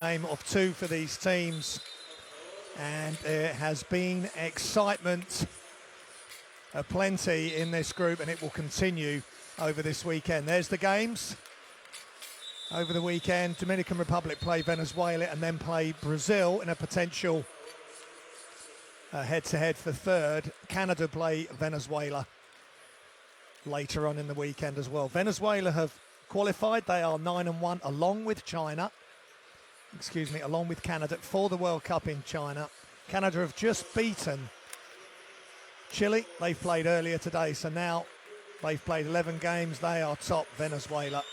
Game of two for these teams, and there has been excitement aplenty in this group, and it will continue over this weekend. There's the games over the weekend. Dominican Republic play Venezuela and then play Brazil in a potential head-to-head for third. Canada play Venezuela later on in the weekend as well. Venezuela have qualified. They are 9-1 along with Canada for the World Cup in China. Canada have just beaten Chile. They've played earlier today, so now they've played 11 games. They are top, Venezuela.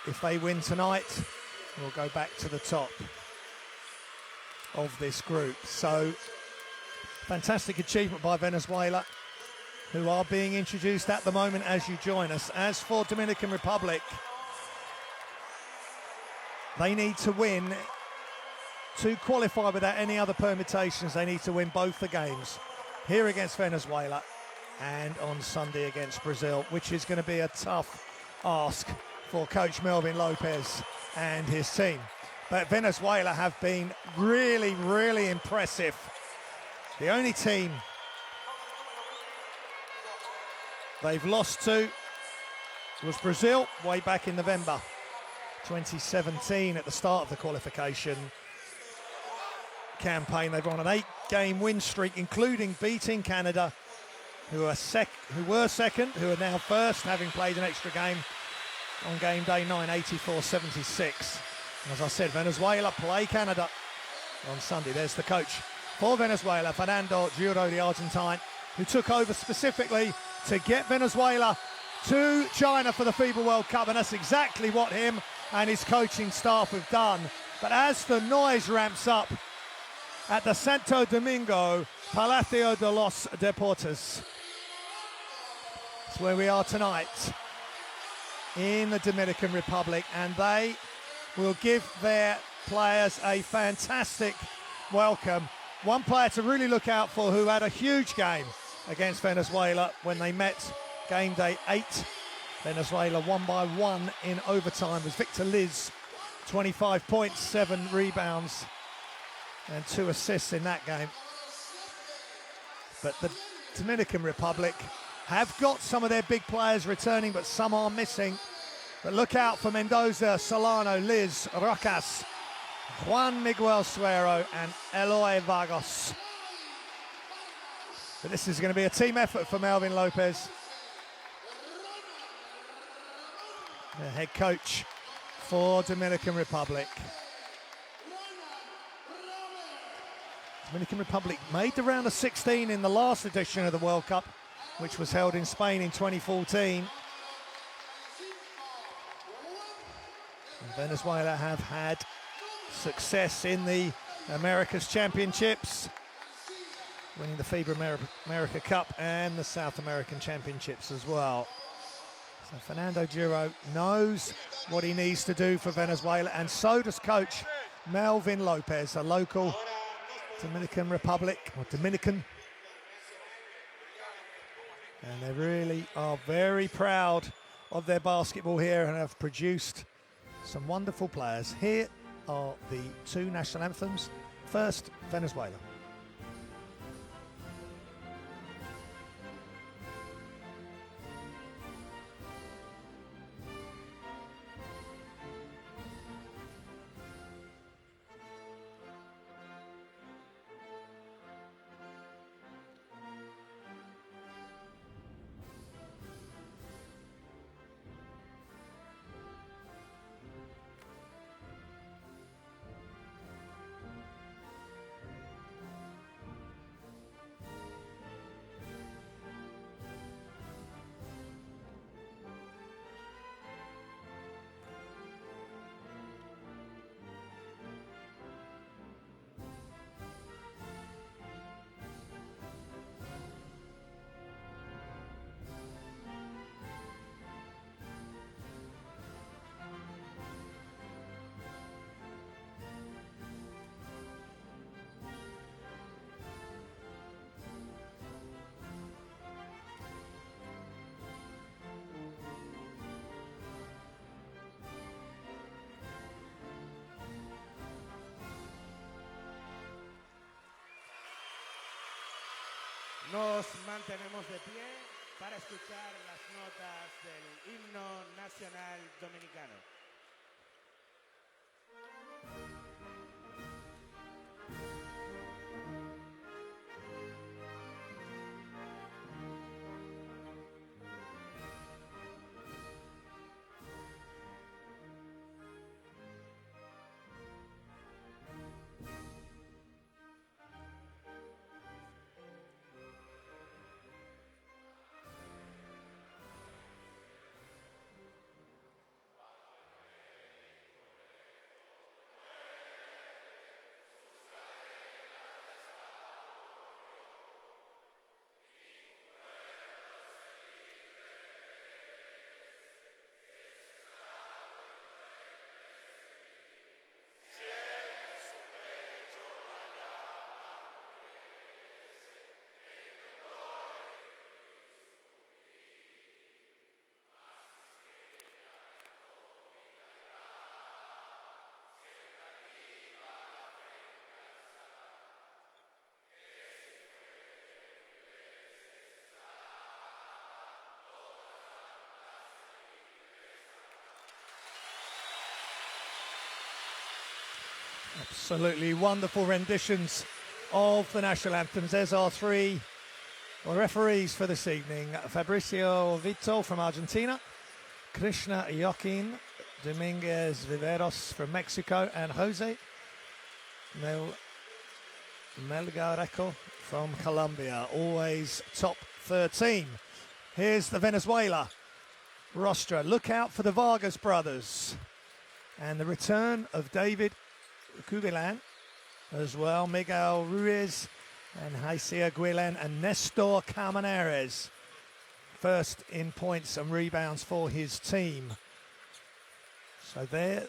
If they win tonight, we'll go back to the top of this group. So, fantastic achievement by Venezuela, who are being introduced at the moment as you join us. As for Dominican Republic, they need to win to qualify without any other permutations. They need to win both the games, here against Venezuela and on Sunday against Brazil, which is going to be a tough ask for coach Melvin Lopez and his team. But Venezuela have been really, really impressive. The only team they've lost to was Brazil way back in November 2017 at the start of the qualification campaign. They've on an 8-game win streak, including beating Canada, who were second, who are now first, having played an extra game on game day 9, 84-76. As I said, Venezuela play Canada on Sunday. There's the coach for Venezuela, Fernando Juro, the Argentine, who took over specifically to get Venezuela to China for the FIBA World Cup, and that's exactly what him and his coaching staff have done. But as the noise ramps up at the Santo Domingo Palacio de los Deportes, it's where we are tonight in the Dominican Republic, and they will give their players a fantastic welcome. One player to really look out for, who had a huge game against Venezuela when they met game day 8. Venezuela won by 1 in overtime, was Victor Liz. 25 points, 7 rebounds and 2 assists in that game. But the Dominican Republic have got some of their big players returning, but some are missing. But look out for Mendoza, Solano, Liz, Rocas, Juan Miguel Suero and Eloy Vargas. But this is going to be a team effort for Melvin Lopez, the head coach for Dominican Republic. Dominican Republic made the round of 16 in the last edition of the World Cup, which was held in Spain in 2014. And Venezuela have had success in the Americas Championships, winning the FIBA America Cup and the South American Championships as well. So Fernando Juro knows what he needs to do for Venezuela, and so does coach Melvin Lopez, a local Dominican Republic, or Dominican. And they really are very proud of their basketball here and have produced some wonderful players. Here are the 2 national anthems. First, Venezuela. Nos mantenemos de pie para escuchar las notas del himno nacional dominicano. Absolutely wonderful renditions of the national anthems. There's our three referees for this evening. Fabricio Vito from Argentina, Krishna Joaquin Dominguez Viveros from Mexico, and Jose Melgarejo from Colombia. Always top 13. Here's the Venezuela roster. Look out for the Vargas brothers. And the return of David Cubilan as well, Miguel Ruiz and Jaicia Guilen and Nestor Carmenares. First in points and rebounds for his team. So they're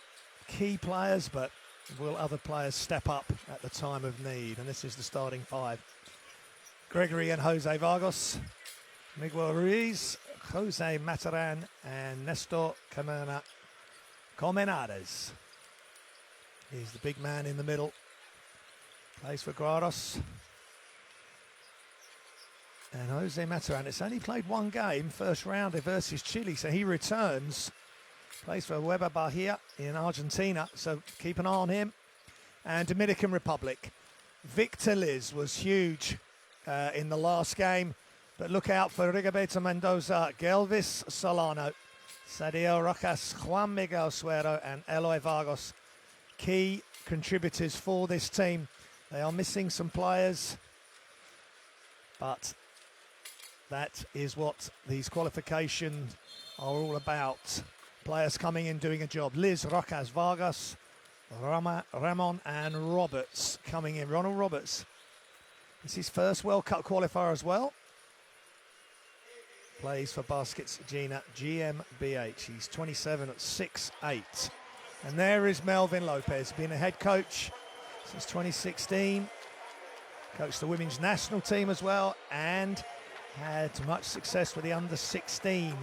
key players, but will other players step up at the time of need? And this is the starting five. Gregory and Jose Vargas, Miguel Ruiz, Jose Mataran and Nestor Carmenares. He's the big man in the middle. Plays for Guaros. And Jose Mataran, it's only played one game, first rounder versus Chile, so he returns. Plays for Weber Bahia in Argentina, so keep an eye on him. And Dominican Republic. Victor Liz was huge in the last game, but look out for Rigoberto Mendoza, Gelvis Solano, Sadio Rojas, Juan Miguel Suero and Eloy Vargas. Key contributors for this team. They are missing some players, but that is what these qualifications are all about. Players coming in doing a job. Liz, Rojas, Vargas, Ramon and Roberts coming in. Ronald Roberts. It's his first World Cup qualifier as well. Plays for Baskets Gina GmbH. He's 27 at 6'8". And there is Melvin Lopez, been a head coach since 2016. Coached the women's national team as well and had much success with the under-16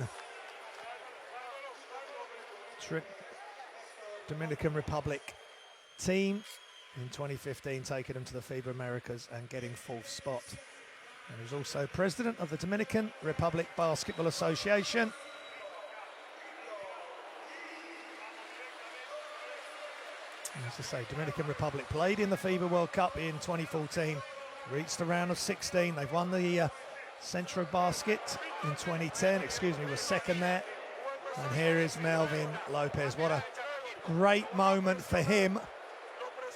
Dominican Republic team in 2015, taking them to the FIBA Americas and getting 4th spot. And he was also president of the Dominican Republic Basketball Association. As I say, Dominican Republic played in the FIBA World Cup in 2014, reached the round of 16. They've won the Centro Basket in 2010, was second there. And here is Melvin Lopez. What a great moment for him.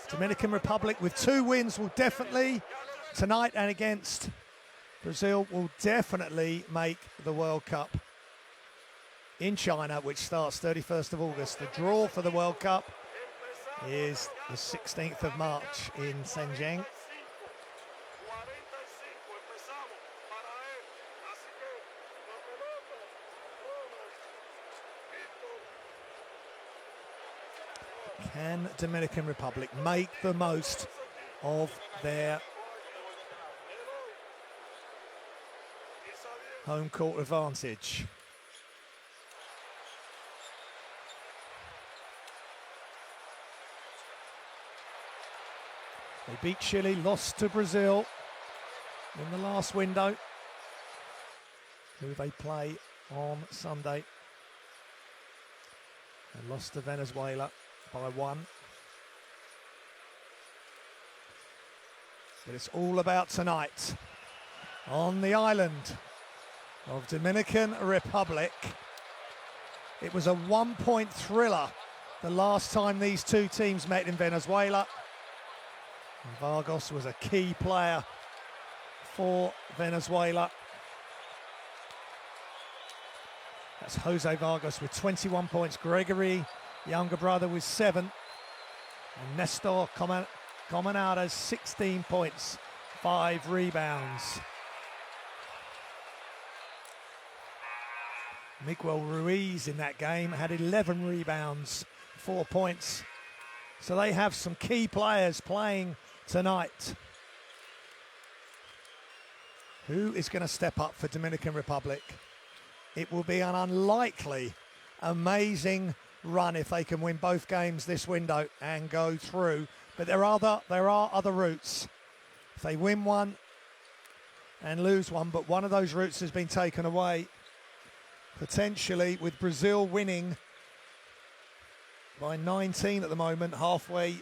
Dominican Republic with 2 wins will definitely, tonight and against Brazil, will definitely make the World Cup in China, which starts 31st of August. The draw for the World Cup is the 16th of March in Shenzhen. Can Dominican Republic make the most of their home court advantage? They beat Chile, lost to Brazil. in the last window, who they play on Sunday. And lost to Venezuela by 1. But it's all about tonight on the island of Dominican Republic. It was a 1-point thriller the last time these two teams met in Venezuela. And Vargas was a key player for Venezuela. That's Jose Vargas with 21 points. Gregory, younger brother, with 7. And Nestor Comanada's 16 points, 5 rebounds. Miguel Ruiz in that game had 11 rebounds, 4 points. So they have some key players playing tonight. Who is going to step up for Dominican Republic? It will be an unlikely, amazing run if they can win both games this window and go through. But there are other routes. If they win one and lose one, but one of those routes has been taken away, potentially with Brazil winning by 19 at the moment, halfway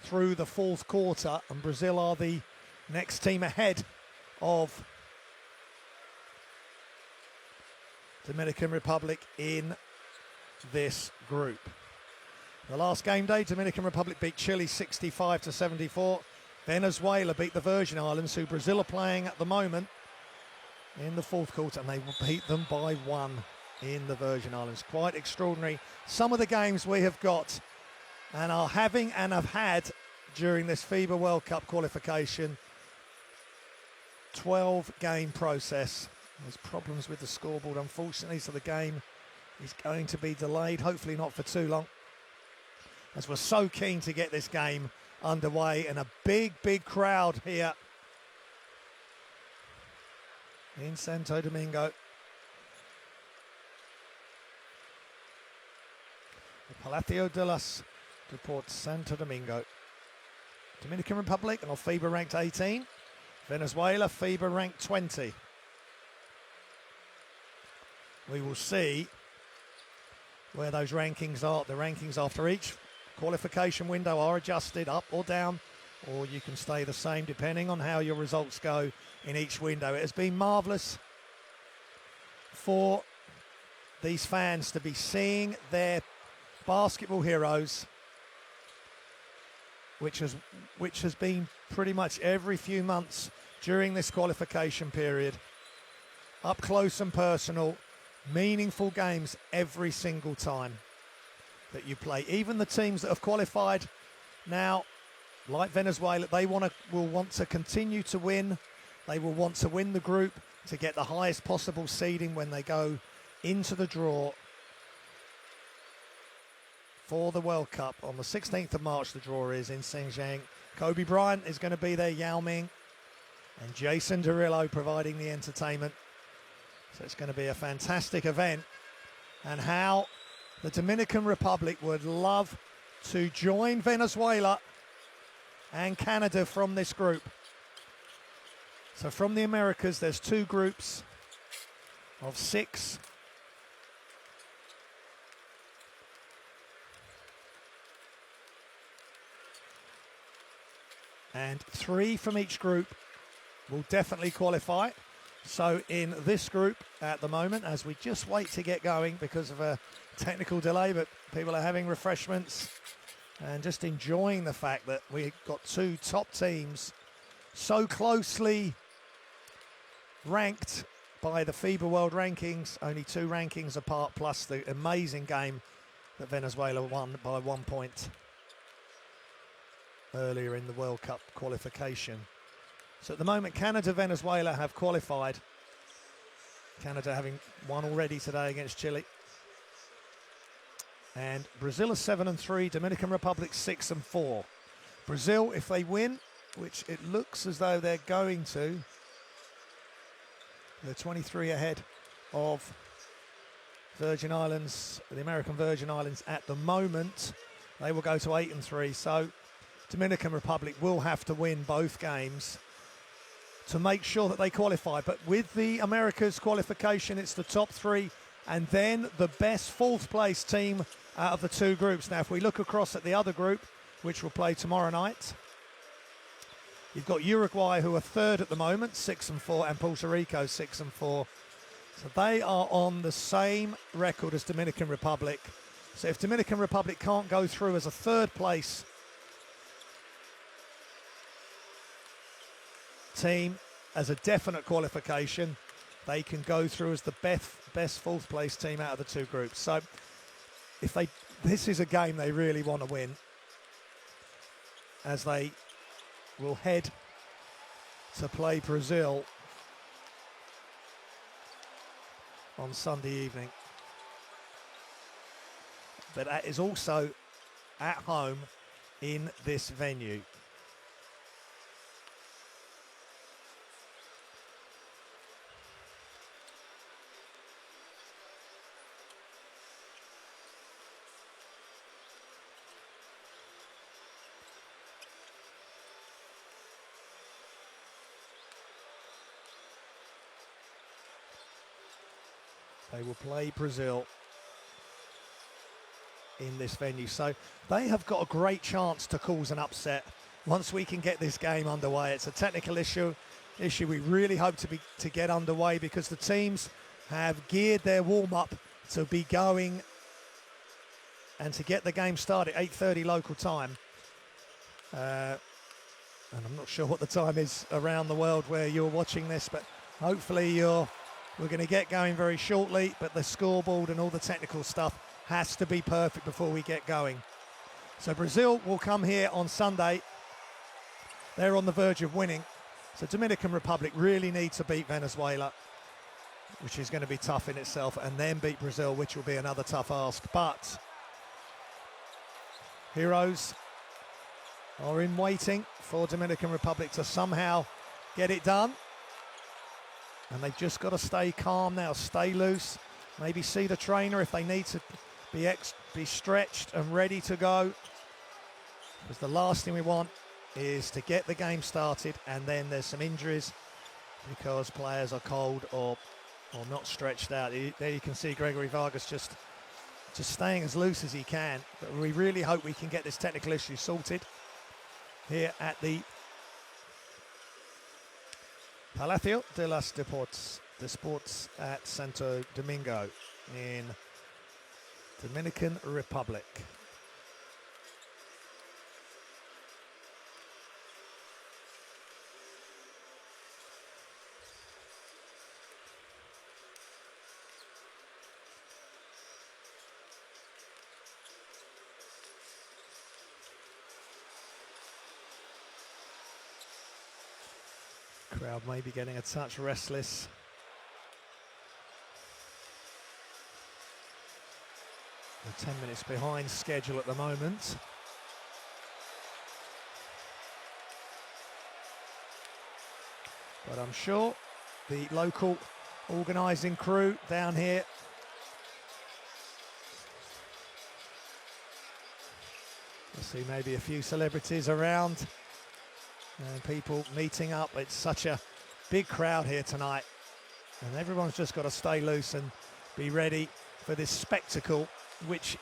through the fourth quarter, and Brazil are the next team ahead of Dominican Republic in this group. The last game day, Dominican Republic beat Chile 65-74. Venezuela beat the Virgin Islands, who Brazil are playing at the moment, in the fourth quarter, and they beat them by 1 in the Virgin Islands. Quite extraordinary. Some of the games we have got and are having and have had during this FIBA World Cup qualification, 12-game process. There's problems with the scoreboard, unfortunately, so the game is going to be delayed, hopefully not for too long, as we're so keen to get this game underway, and a big crowd here in Santo Domingo. The Palacio de los Deportes, Santo Domingo. Dominican Republic are FIBA ranked 18. Venezuela, FIBA ranked 20. We will see where those rankings are. The rankings after each qualification window are adjusted up or down, or you can stay the same depending on how your results go in each window. It has been marvellous for these fans to be seeing their basketball heroes, which has been pretty much every few months during this qualification period, up close and personal, meaningful games every single time that you play. Even the teams that have qualified now, like Venezuela, they will want to continue to win. They will want to win the group to get the highest possible seeding when they go into the draw for the World Cup on the 16th of March. The draw is in Xinjiang. Kobe Bryant is going to be there, Yao Ming, and Jason Derulo providing the entertainment. So it's going to be a fantastic event, and how the Dominican Republic would love to join Venezuela and Canada from this group. So from the Americas, there's 2 groups of 6. And 3 from each group will definitely qualify. So in this group at the moment, as we just wait to get going because of a technical delay, but people are having refreshments and just enjoying the fact that we've got 2 top teams so closely ranked by the FIBA World Rankings, only 2 rankings apart, plus the amazing game that Venezuela won by 1 point earlier in the World Cup qualification. So at the moment, Canada, Venezuela have qualified. Canada having won already today against Chile. And Brazil are 7-3, Dominican Republic 6-4. Brazil, if they win, which it looks as though they're going to, they're 23 ahead of Virgin Islands, the American Virgin Islands at the moment. They will go to 8-3. So Dominican Republic will have to win both games to make sure that they qualify. But with the Americas qualification, it's the top three and then the best fourth place team out of the two groups. Now, if we look across at the other group, which will play tomorrow night, you've got Uruguay, who are third at the moment, 6-4, and Puerto Rico, 6-4. So they are on the same record as Dominican Republic. So if Dominican Republic can't go through as a third place team as a definite qualification, they can go through as the best fourth place team out of the two groups. So this is a game they really want to win, as they will head to play Brazil on Sunday evening. But that is also at home in this venue. They will play Brazil in this venue. So they have got a great chance to cause an upset once we can get this game underway. It's a technical issue we really hope to get underway, because the teams have geared their warm-up to be going and to get the game started 8:30 local time. And I'm not sure what the time is around the world where you're watching this, but hopefully we're going to get going very shortly, but the scoreboard and all the technical stuff has to be perfect before we get going. So Brazil will come here on Sunday. They're on the verge of winning. So Dominican Republic really need to beat Venezuela, which is going to be tough in itself, and then beat Brazil, which will be another tough ask. But heroes are in waiting for Dominican Republic to somehow get it done. And they've just got to stay calm now, stay loose, maybe see the trainer if they need to be stretched and ready to go. Because the last thing we want is to get the game started and then there's some injuries because players are cold or not stretched out. There you can see Gregory Vargas just staying as loose as he can. But we really hope we can get this technical issue sorted here at the Palacio de los Deportes at Santo Domingo in Dominican Republic. Crowd may be getting a touch restless. We're 10 minutes behind schedule at the moment. But I'm sure the local organising crew down here will see maybe a few celebrities around. And people meeting up. It's such a big crowd here tonight. And everyone's just got to stay loose and be ready for this spectacle, which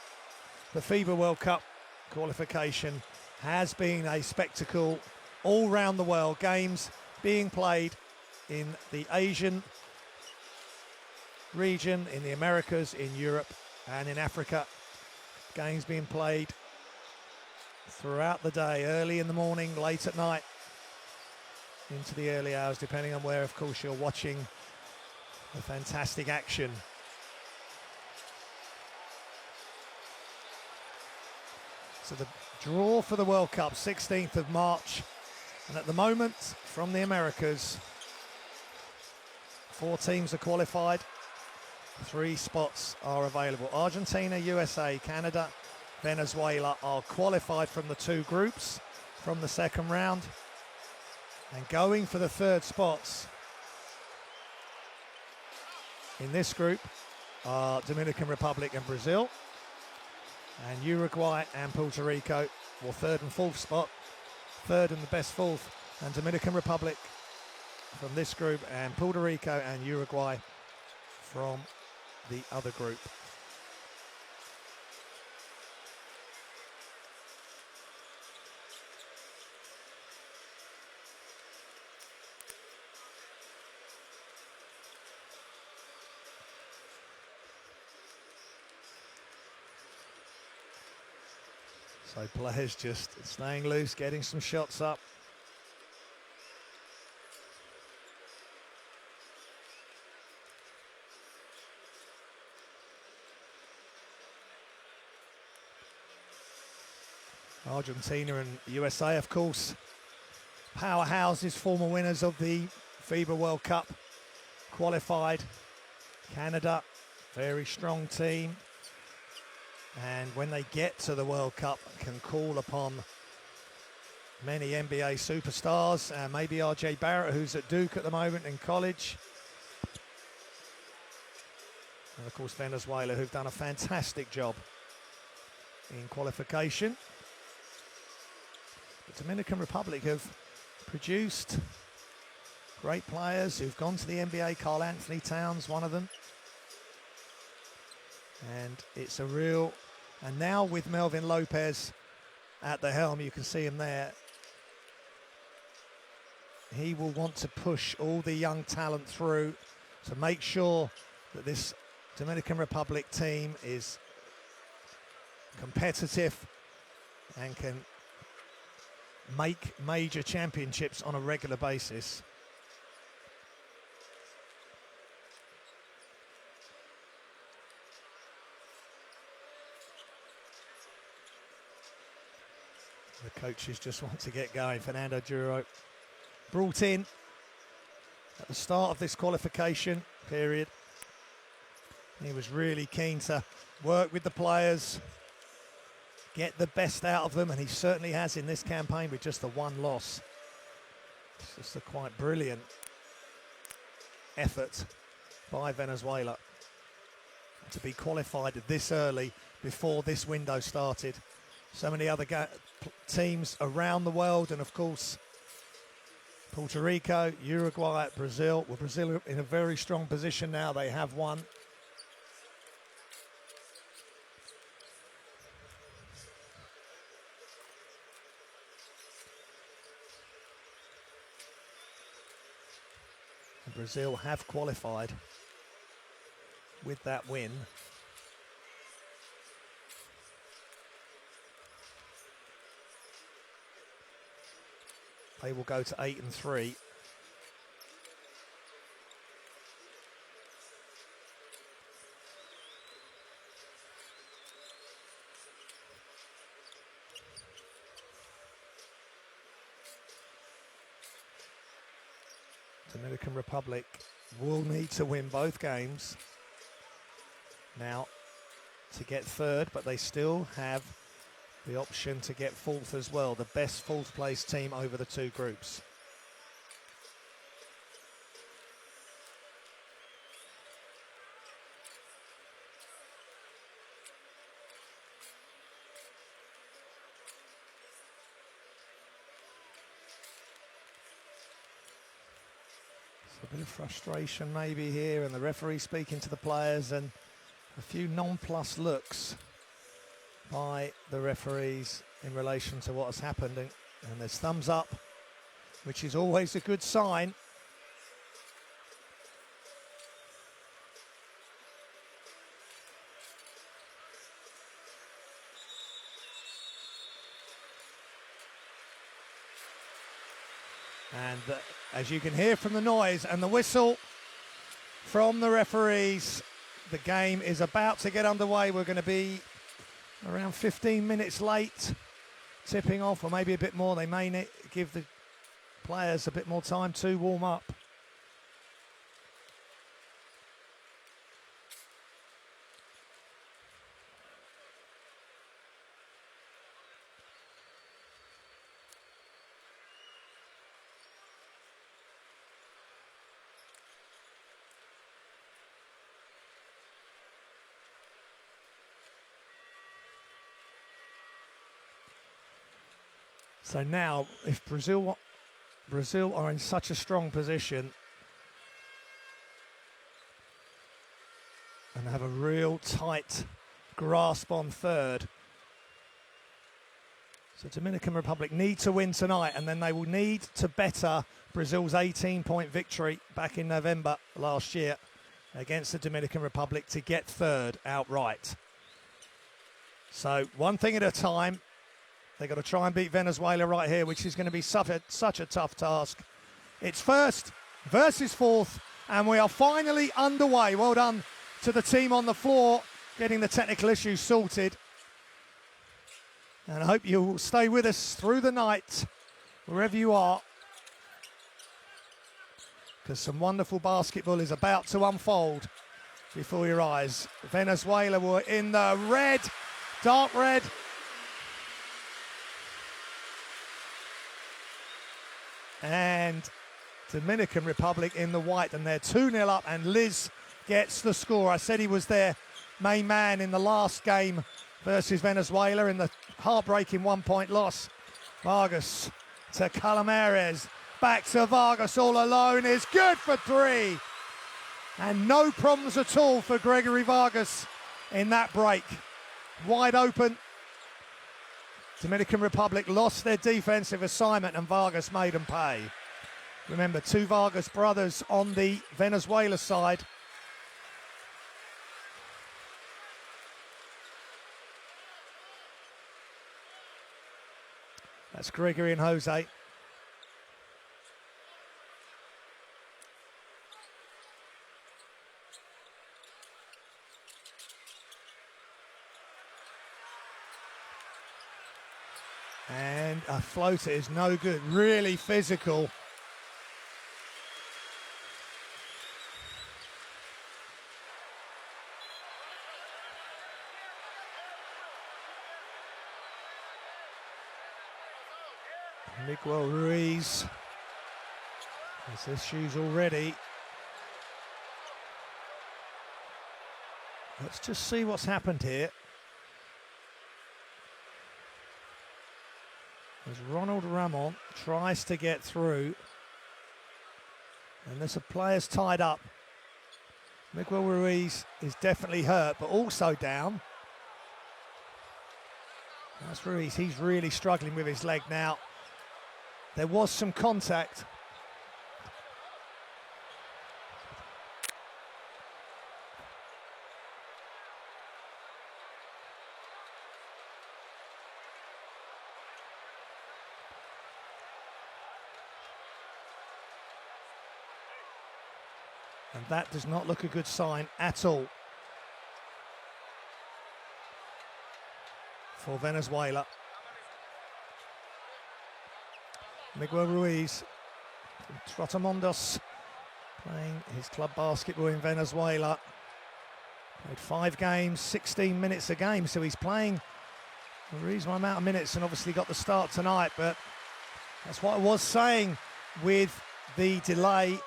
the FIBA World Cup qualification has been a spectacle all around the world. Games being played in the Asian region, in the Americas, in Europe, and in Africa. Games being played throughout the day, early in the morning, late at night, into the early hours, depending on where, of course, you're watching the fantastic action. So the draw for the World Cup, 16th of March. And at the moment, from the Americas, 4 teams are qualified. 3 spots are available. Argentina, USA, Canada, Venezuela are qualified from the 2 groups from the second round. And going for the 3rd spots in this group are Dominican Republic and Brazil, and Uruguay and Puerto Rico, or 3rd and 4th spot, 3rd and the best 4th, and Dominican Republic from this group, and Puerto Rico and Uruguay from the other group. So players just staying loose, getting some shots up. Argentina and USA, of course, powerhouses, former winners of the FIBA World Cup, qualified. Canada, very strong team. And when they get to the World Cup, can call upon many NBA superstars, maybe RJ Barrett, who's at Duke at the moment in college. And of course Venezuela, who've done a fantastic job in qualification. The Dominican Republic have produced great players who've gone to the NBA. Karl Anthony Towns, one of them. And it's a real, and now with Melvin Lopez at the helm, you can see him there. He will want to push all the young talent through to make sure that this Dominican Republic team is competitive and can make major championships on a regular basis. The coaches just want to get going. Fernando Duro brought in at the start of this qualification period. He was really keen to work with the players, get the best out of them, and he certainly has in this campaign with just the one loss. It's just a quite brilliant effort by Venezuela to be qualified this early before this window started. So many other teams around the world, and of course Puerto Rico, Uruguay, Brazil. Well, Brazil in a very strong position now. They have won. And Brazil have qualified with that win. They will go to 8-3. Dominican Republic will need to win both games now to get third, but they still have the option to get fourth as well, the best fourth place team over the two groups. So a bit of frustration maybe here, and the referee speaking to the players, and a few nonplussed looks by the referees in relation to what has happened, and there's thumbs up, which is always a good sign. And as you can hear from the noise and the whistle from the referees, the game is about to get underway. We're going to be around 15 minutes late tipping off, or maybe a bit more. They may give the players a bit more time to warm up. So now, if Brazil Brazil are in such a strong position and have a real tight grasp on third. So Dominican Republic need to win tonight, and then they will need to better Brazil's 18-point victory back in November last year against the Dominican Republic to get third outright. So one thing at a time. They've got to try and beat Venezuela right here, which is going to be such a tough task. It's first versus fourth, and we are finally underway. Well done to the team on the floor, getting the technical issues sorted. And I hope you'll stay with us through the night, wherever you are, because some wonderful basketball is about to unfold before your eyes. Venezuela were in the red, dark red. And Dominican Republic in the white, and they're 2-0 up, and Liz gets the score. I said he was their main man in the last game versus Venezuela in the heartbreaking 1-point loss. Vargas to Calamares, back to Vargas all alone, is good for three. And no problems at all for Gregory Vargas in that break. Wide open. Dominican Republic lost their defensive assignment and Vargas made them pay. Remember, two Vargas brothers on the Venezuela side. That's Gregory and Jose. And a floater is no good, really physical. Miguel Ruiz has issues already. Let's just see what's happened here. As Ronald Ramon tries to get through, and there's a players tied up. Miguel Ruiz is definitely hurt, but also down. That's Ruiz, he's really struggling with his leg now. There was some contact. And that does not look a good sign at all for Venezuela. Miguel Ruiz from Trotamundos, playing his club basketball in Venezuela. Played 5 games, 16 minutes a game, so he's playing a reasonable amount of minutes and obviously got the start tonight, but that's what I was saying with the delay.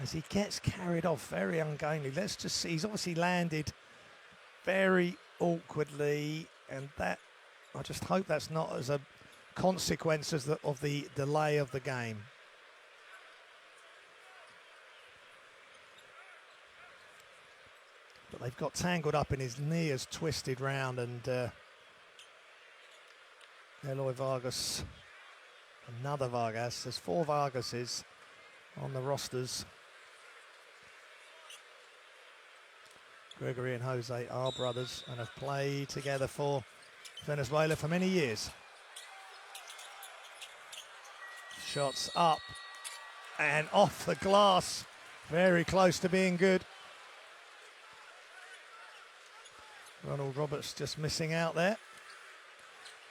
As he gets carried off very ungainly. Let's just see, he's obviously landed very awkwardly, and that, I just hope that's not as a consequence of the delay of the game. But they've got tangled up, and his knee has twisted round, and Eloy Vargas, another Vargas. There's 4 Vargases on the rosters. Gregory and Jose are brothers and have played together for Venezuela for many years. Shots up and off the glass. Very close to being good. Ronald Roberts just missing out there.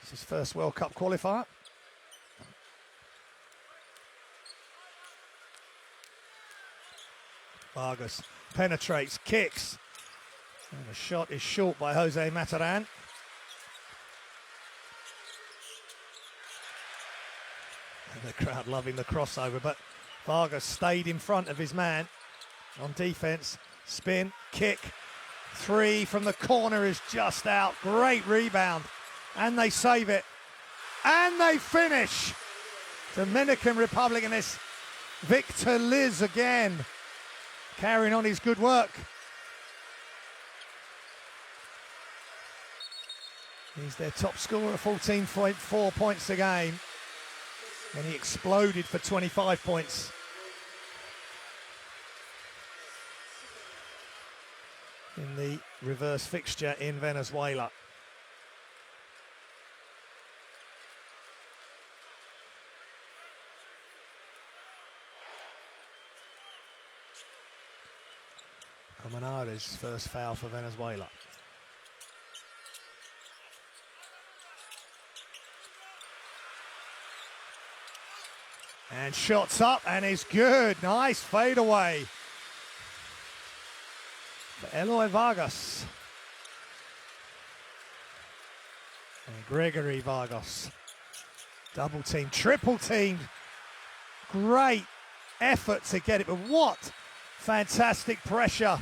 It's his first World Cup qualifier. Vargas penetrates, kicks. And the shot is short by Jose Mataran. And the crowd loving the crossover, but Vargas stayed in front of his man on defense. Spin, kick, 3 from the corner is just out. Great rebound, and they save it. And they finish Dominican Republic in this. Victor Liz again, carrying on his good work. He's their top scorer, 14.4 points a game. And he exploded for 25 points. In the reverse fixture in Venezuela. Colmenares' first foul for Venezuela. And shots up and is good. Nice fadeaway for Eloy Vargas. And Gregory Vargas. Double team, triple teamed. Great effort to get it, but what fantastic pressure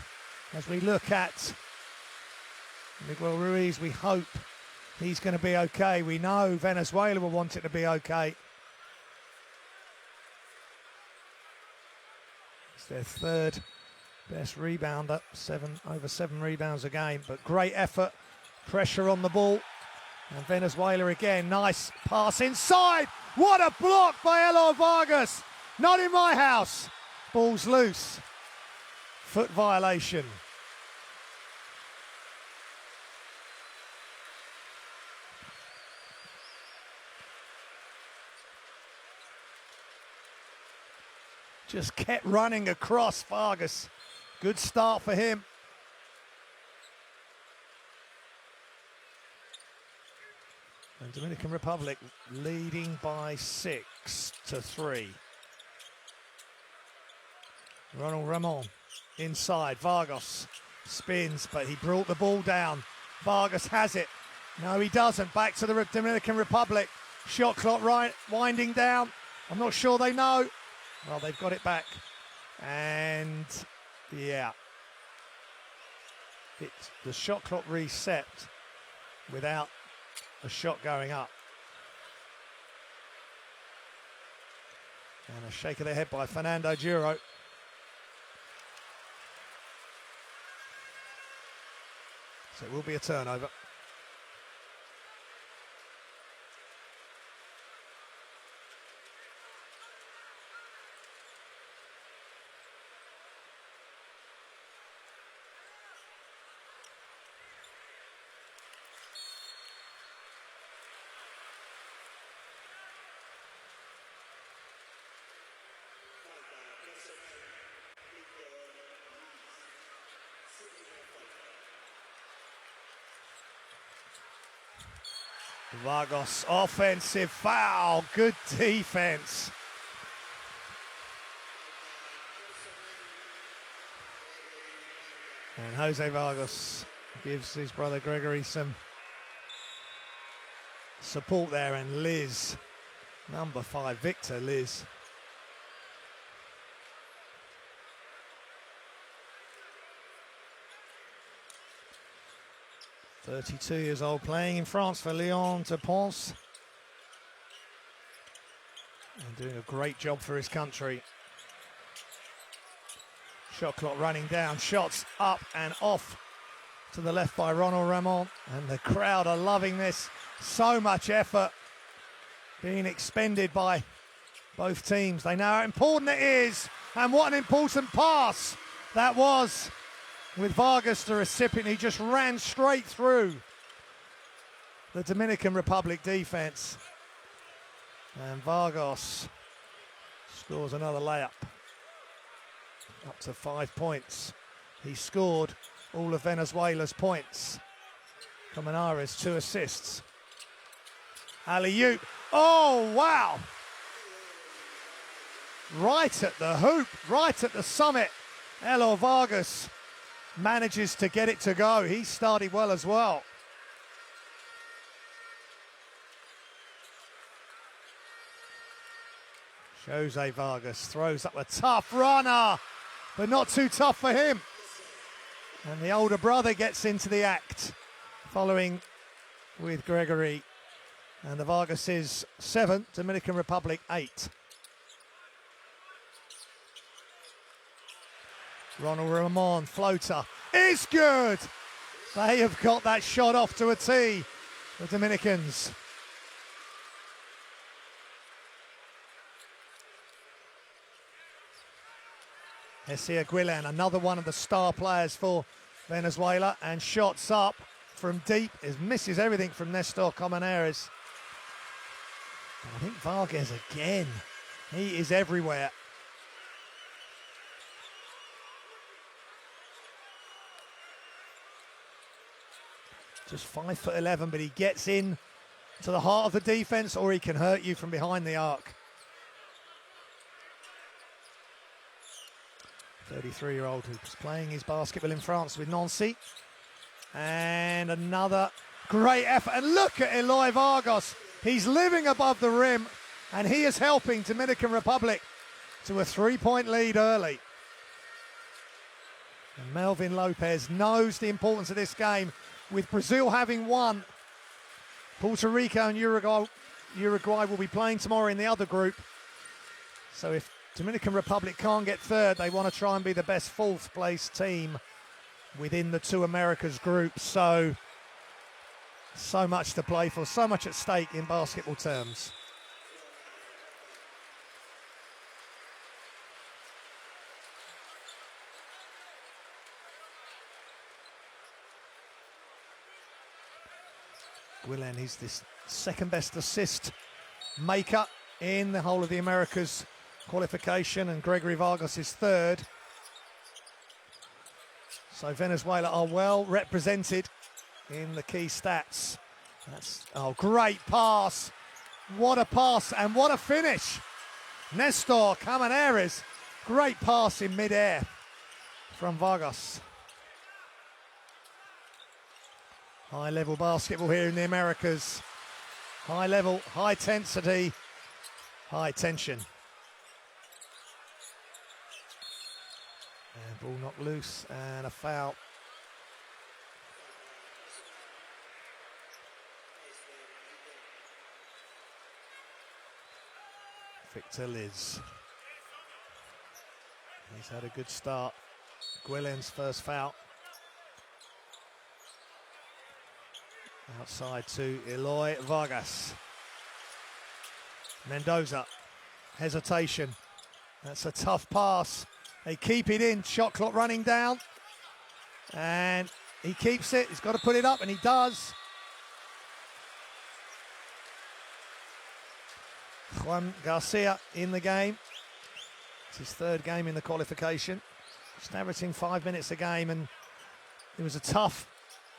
as we look at Miguel Ruiz. We hope he's going to be okay. We know Venezuela will want it to be okay. It's their third best rebounder, over seven rebounds a game, but great effort, pressure on the ball. And Venezuela again, nice pass inside. What a block by Eloy Vargas. Not in my house. Ball's loose. Foot violation. Just kept running across Vargas. Good start for him. And Dominican Republic leading by 6-3. Ronald Ramon inside. Vargas spins, but he brought the ball down. Vargas has it. No, he doesn't. Back to the Dominican Republic. Shot clock winding down. I'm not sure they know. Well, they've got it back. And yeah, the shot clock reset without a shot going up. And a shake of the head by Fernando Duro. So it will be a turnover. Vargas, offensive foul, good defense. And Jose Vargas gives his brother Gregory some support there, and Liz, number 5, Victor Liz. (32 years old, playing in France for Lyon de Pons. And doing a great job for his country. Shot clock running down, shots up and off to the left by Ronald Ramon. And the crowd are loving this. So much effort being expended by both teams. They know how important it is. And what an important pass that was. With Vargas, the recipient, he just ran straight through the Dominican Republic defense. And Vargas scores another layup. Up to 5 points. He scored all of Venezuela's points. Colmenares, 2 assists. Alley-oop. Oh, wow. Right at the hoop, right at the summit. Eloy Vargas manages to get it to go. He started well as well. Jose Vargas throws up a tough runner, but not too tough for him. And the older brother gets into the act, following with Gregory And the Vargas is 7, Dominican Republic 8. Ronald Ramon, floater, is good! They have got that shot off to a tee, the Dominicans. Hesia Guilan, another one of the star players for Venezuela, and shots up from deep, misses everything from Nestor Comaneres. I think Vargas again, he is everywhere. Just 5'11", but he gets in to the heart of the defense, or he can hurt you from behind the arc. 33-year-old who's playing his basketball in France with Nancy. And another great effort. And look at Eloy Vargas. He's living above the rim, and he is helping Dominican Republic to a 3-point lead early. And Melvin Lopez knows the importance of this game. With Brazil having won, Puerto Rico and Uruguay will be playing tomorrow in the other group. So if Dominican Republic can't get third, they want to try and be the best fourth place team within the two Americas group. So much to play for, so much at stake in basketball terms. Guilan, he's this second best assist maker in the whole of the Americas qualification, and Gregory Vargas is third. So Venezuela are well represented in the key stats. Great pass. What a pass and what a finish. Nestor Comaneres, great pass in mid-air from Vargas. High level basketball here in the Americas. High level, high intensity, high tension. And ball knocked loose and a foul. Victor Liz. He's had a good start. Guilan's first foul. Outside to Eloy Vargas. Mendoza, hesitation. That's a tough pass. They keep it in, shot clock running down. And he keeps it, he's got to put it up, and he does. Juan Garcia in the game. It's his third game in the qualification. Just averaging 5 minutes a game, and it was a tough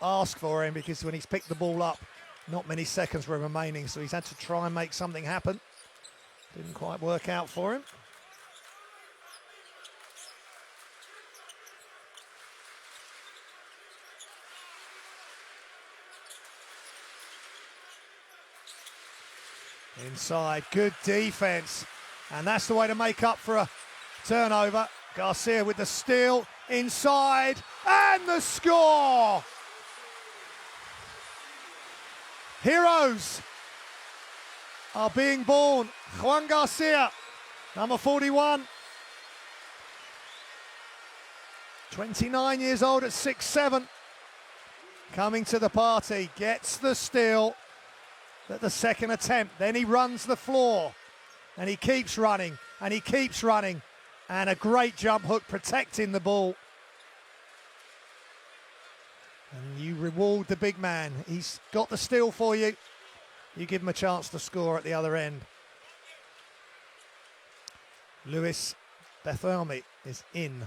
ask for him because when he's picked the ball up, not many seconds were remaining, so he's had to try and make something happen. Didn't quite work out for him. Inside, good defense, and that's the way to make up for a turnover. Garcia with the steal, inside, and the score! Heroes are being born. Juan Garcia, number 41. 29 years old at 6'7". Coming to the party, gets the steal at the second attempt. Then he runs the floor, and he keeps running, and he keeps running. And a great jump hook protecting the ball. And you reward the big man. He's got the steal for you. You give him a chance to score at the other end. Luis Bethelmi is in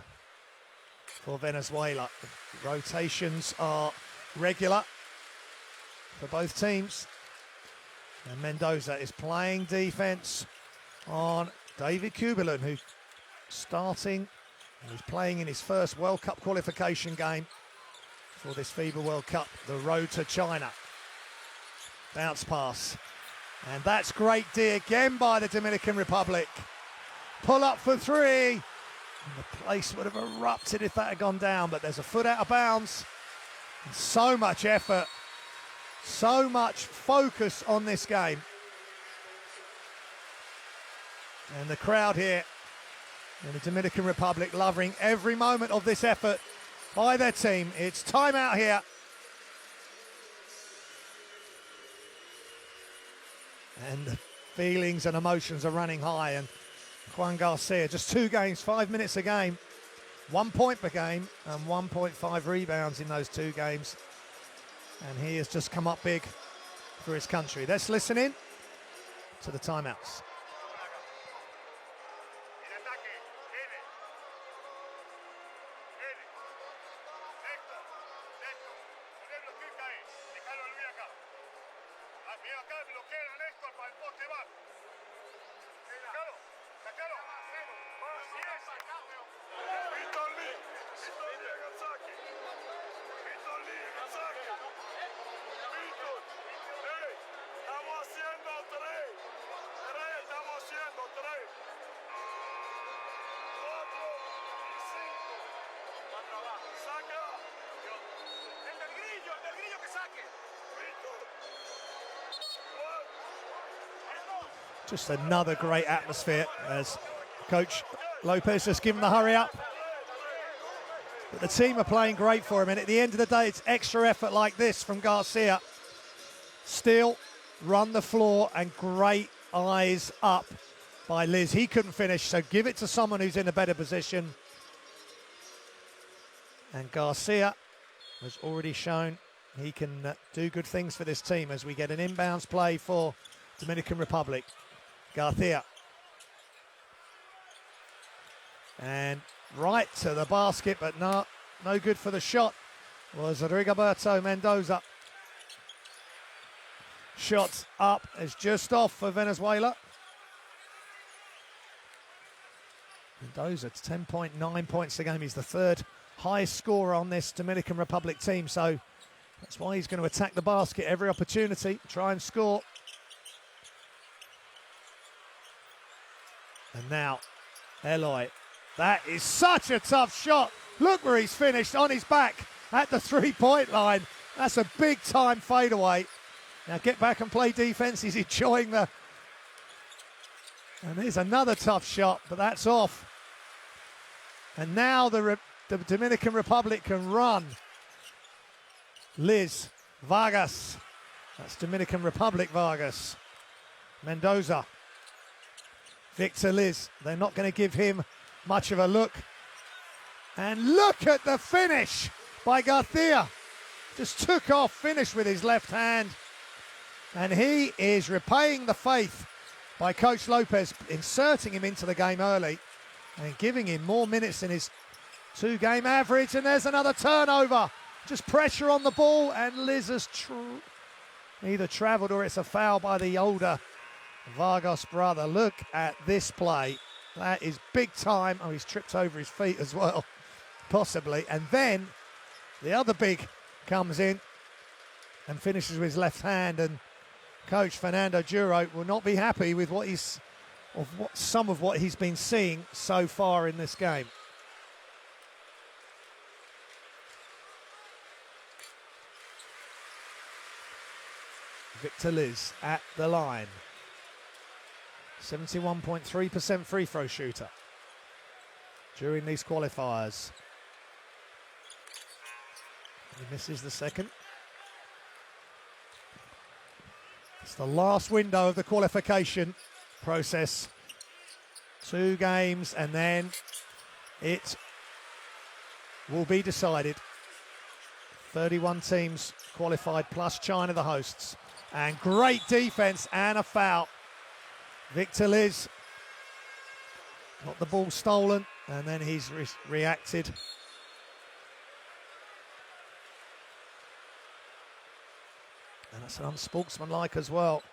for Venezuela. Rotations are regular for both teams. And Mendoza is playing defense on David Kubilin, who's starting, and he's playing in his first World Cup qualification game for this FIBA World Cup, the road to China. Bounce pass, and that's great D again by the Dominican Republic. Pull up for three, and the place would have erupted if that had gone down, but there's a foot out of bounds, and so much effort So much focus on this game. And the crowd here in the Dominican Republic loving every moment of this effort by their team. It's time out here. And the feelings and emotions are running high. And Juan Garcia, just 2 games, 5 minutes a game, 1 point per game, and 1.5 rebounds in those 2 games. And he has just come up big for his country. Let's listen in to the timeouts. Just another great atmosphere as Coach Lopez just given the hurry up. But the team are playing great for him, and at the end of the day, it's extra effort like this from Garcia. Still run the floor, and great eyes up by Liz. He couldn't finish, so give it to someone who's in a better position. And Garcia has already shown he can do good things for this team as we get an inbounds play for Dominican Republic. Garcia. And right to the basket, but no good for the shot was Rigoberto Mendoza. Shots up is just off for Venezuela. Mendoza, 10.9 points a game. He's the 3rd highest scorer on this Dominican Republic team, so that's why he's going to attack the basket every opportunity, try and score. And now, Eloy. That is such a tough shot. Look where he's finished, on his back at the 3-point line. That's a big-time fadeaway. Now get back and play defense. He's enjoying the... And there's another tough shot, but that's off. And now the Dominican Republic can run. Liz Vargas. That's Dominican Republic Vargas. Mendoza. Victor Liz. They're not going to give him much of a look. And look at the finish by Garcia. Just took off, finished with his left hand. And he is repaying the faith by Coach Lopez, inserting him into the game early and giving him more minutes than his 2-game average. And there's another turnover. Just pressure on the ball, and Liz has either travelled or it's a foul by the older Vargas brother. Look at this play. That is big time. Oh, he's tripped over his feet as well, possibly. And then the other big comes in and finishes with his left hand. And Coach Fernando Duro will not be happy with some of what he's been seeing so far in this game. Victor Liz at the line. 71.3% free throw shooter during these qualifiers. He misses the second. It's the last window of the qualification process. 2 games and then it will be decided. 31 teams qualified plus China, the hosts. And great defense and a foul. Victor Liz got the ball stolen, and then he's reacted. And that's unsportsmanlike as well.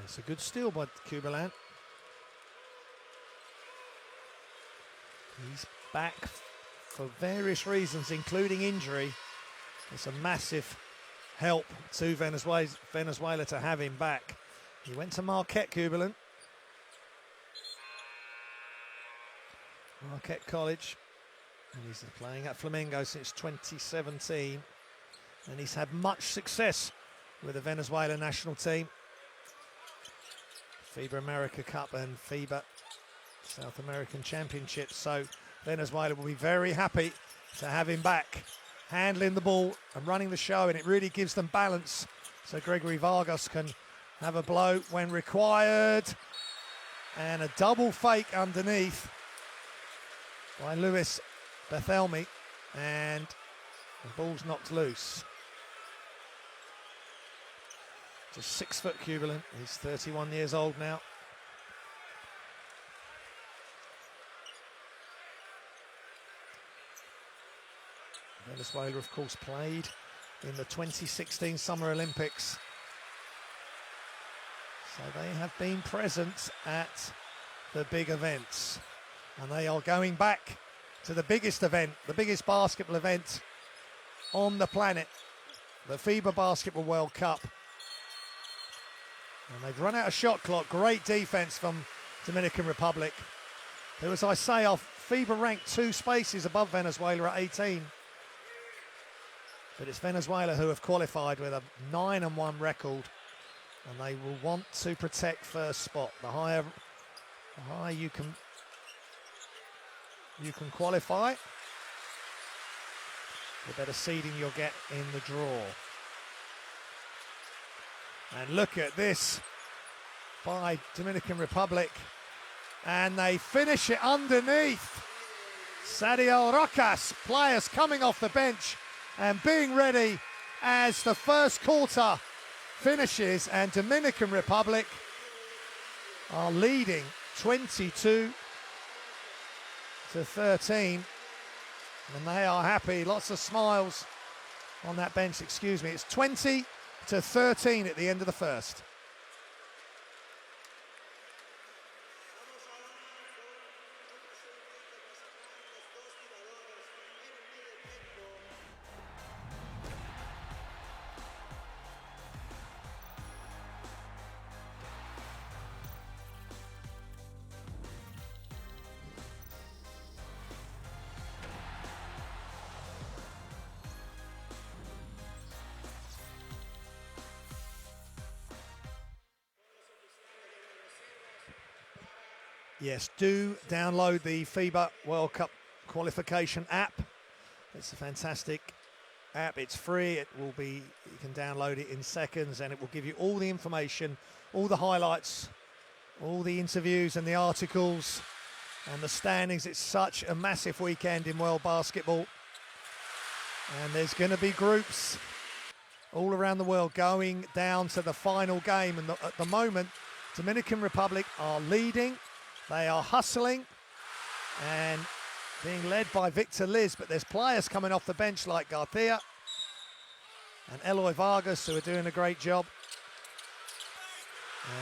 It's a good steal by Kubalan. He's back for various reasons, including injury. It's a massive help to Venezuela to have him back. He went to Marquette, Kuberlin. Marquette College. And he's playing at Flamingo since 2017. And he's had much success with the Venezuela national team. FIBA America Cup and FIBA South American Championships. So Venezuela will be very happy to have him back, handling the ball and running the show, and it really gives them balance. So Gregory Vargas can have a blow when required. And a double fake underneath by Luis Bethelmy, and the ball's knocked loose. Just 6 foot Kuberlin. He's 31 years old now. Venezuela, of course, played in the 2016 Summer Olympics. So they have been present at the big events. And they are going back to the biggest event, the biggest basketball event on the planet, the FIBA Basketball World Cup. And they've run out of shot clock. Great defense from Dominican Republic, who, as I say, are FIBA ranked 2 spaces above Venezuela at 18. But it's Venezuela who have qualified with a 9-1 record, and they will want to protect first spot. The higher you can qualify, the better seeding you'll get in the draw. And look at this by Dominican Republic, and they finish it underneath. Sadio Rocas, players coming off the bench and being ready as the first quarter finishes, and Dominican Republic are leading 22-13, and they are happy. Lots of smiles on that bench, excuse me. It's 20-13 at the end of the first. Yes, do download the FIBA World Cup qualification app. It's a fantastic app. It's free. You can download it in seconds, and it will give you all the information, all the highlights, all the interviews and the articles and the standings. It's such a massive weekend in world basketball. And there's going to be groups all around the world going down to the final game. And at the moment, Dominican Republic are leading. They are hustling and being led by Victor Liz, but there's players coming off the bench like Garcia and Eloy Vargas who are doing a great job.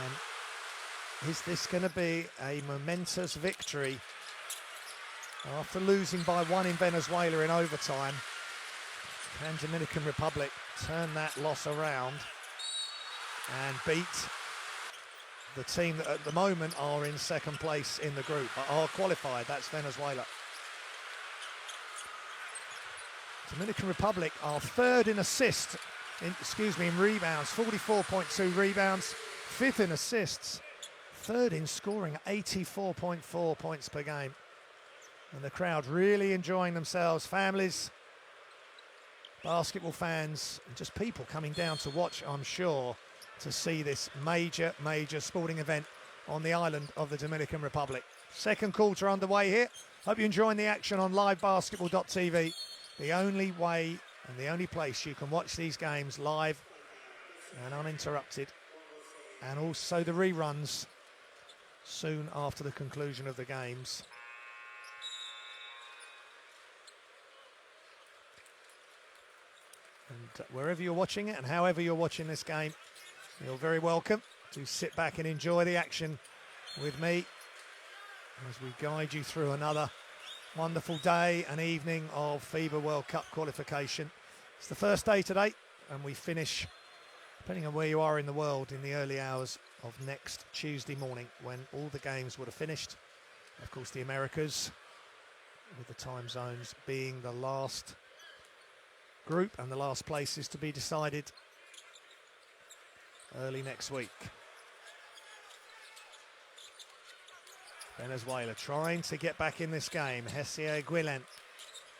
And is this going to be a momentous victory? After losing by 1 in Venezuela in overtime, can Dominican Republic turn that loss around and beat the team that at the moment are in second place in the group, are qualified? That's Venezuela. Dominican Republic are third in assists, in rebounds, 44.2 rebounds, 5th in assists, 3rd in scoring, 84.4 points per game. And the crowd really enjoying themselves, families, basketball fans, and just people coming down to watch, I'm sure, to see this major sporting event on the island of the Dominican Republic. Second quarter underway here. Hope you're enjoying the action on livebasketball.tv. The only way and the only place you can watch these games live and uninterrupted, and also the reruns soon after the conclusion of the games. And wherever you're watching it and however you're watching this game, you're very welcome to sit back and enjoy the action with me as we guide you through another Wonderful day and evening of FIBA World Cup qualification. It's the first day today, and we finish, depending on where you are in the world, in the early hours of next Tuesday morning when all the games would have finished. Of course, the Americas, with the time zones being the last group and the last places to be decided early next week. Venezuela trying to get back in this game. Hesier Guillen,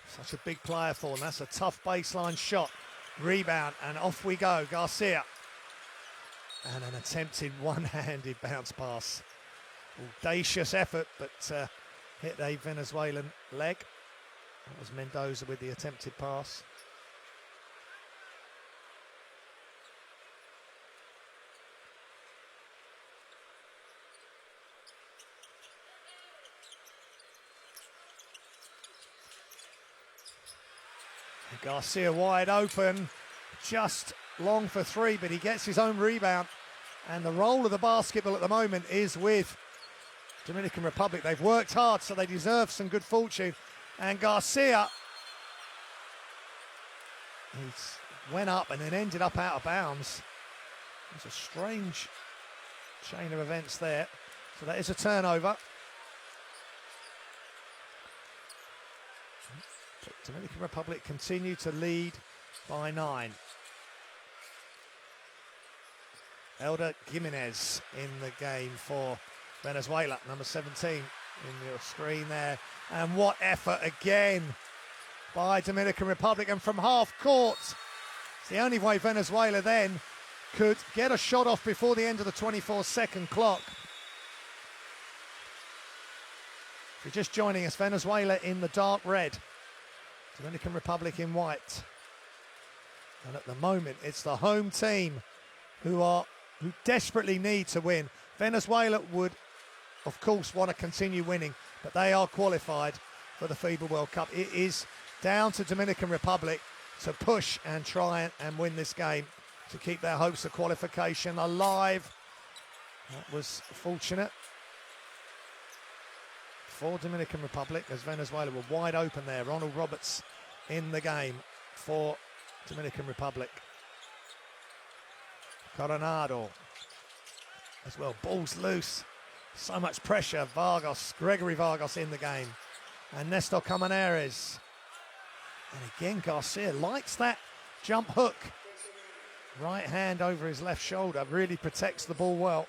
such a big player for them. That's a tough baseline shot. Rebound, and off we go. Garcia. And an attempted one-handed bounce pass. Audacious effort, but hit a Venezuelan leg. That was Mendoza with the attempted pass. Garcia wide open, just long for three, but he gets his own rebound. And the role of the basketball at the moment is with Dominican Republic. They've worked hard, so they deserve some good fortune. And Garcia, he went up and then ended up out of bounds. It's a strange chain of events there. So that is a turnover. Dominican Republic continue to lead by 9. Elder Jimenez in the game for Venezuela, number 17 in your screen there. And what effort again by Dominican Republic, and from half court. It's the only way Venezuela then could get a shot off before the end of the 24-second clock. If you're just joining us, Venezuela in the dark red, Dominican Republic in white. And at the moment, it's the home team who desperately need to win. Venezuela would, of course, want to continue winning, but they are qualified for the FIBA World Cup. It is down to Dominican Republic to push and try and win this game to keep their hopes of qualification alive. That was fortunate for Dominican Republic, as Venezuela were wide open there. Ronald Roberts in the game for Dominican Republic. Coronado as well, balls loose. So much pressure. Gregory Vargas in the game. And Nestor Camaneres. And again, Garcia likes that jump hook. Right hand over his left shoulder, really protects the ball well.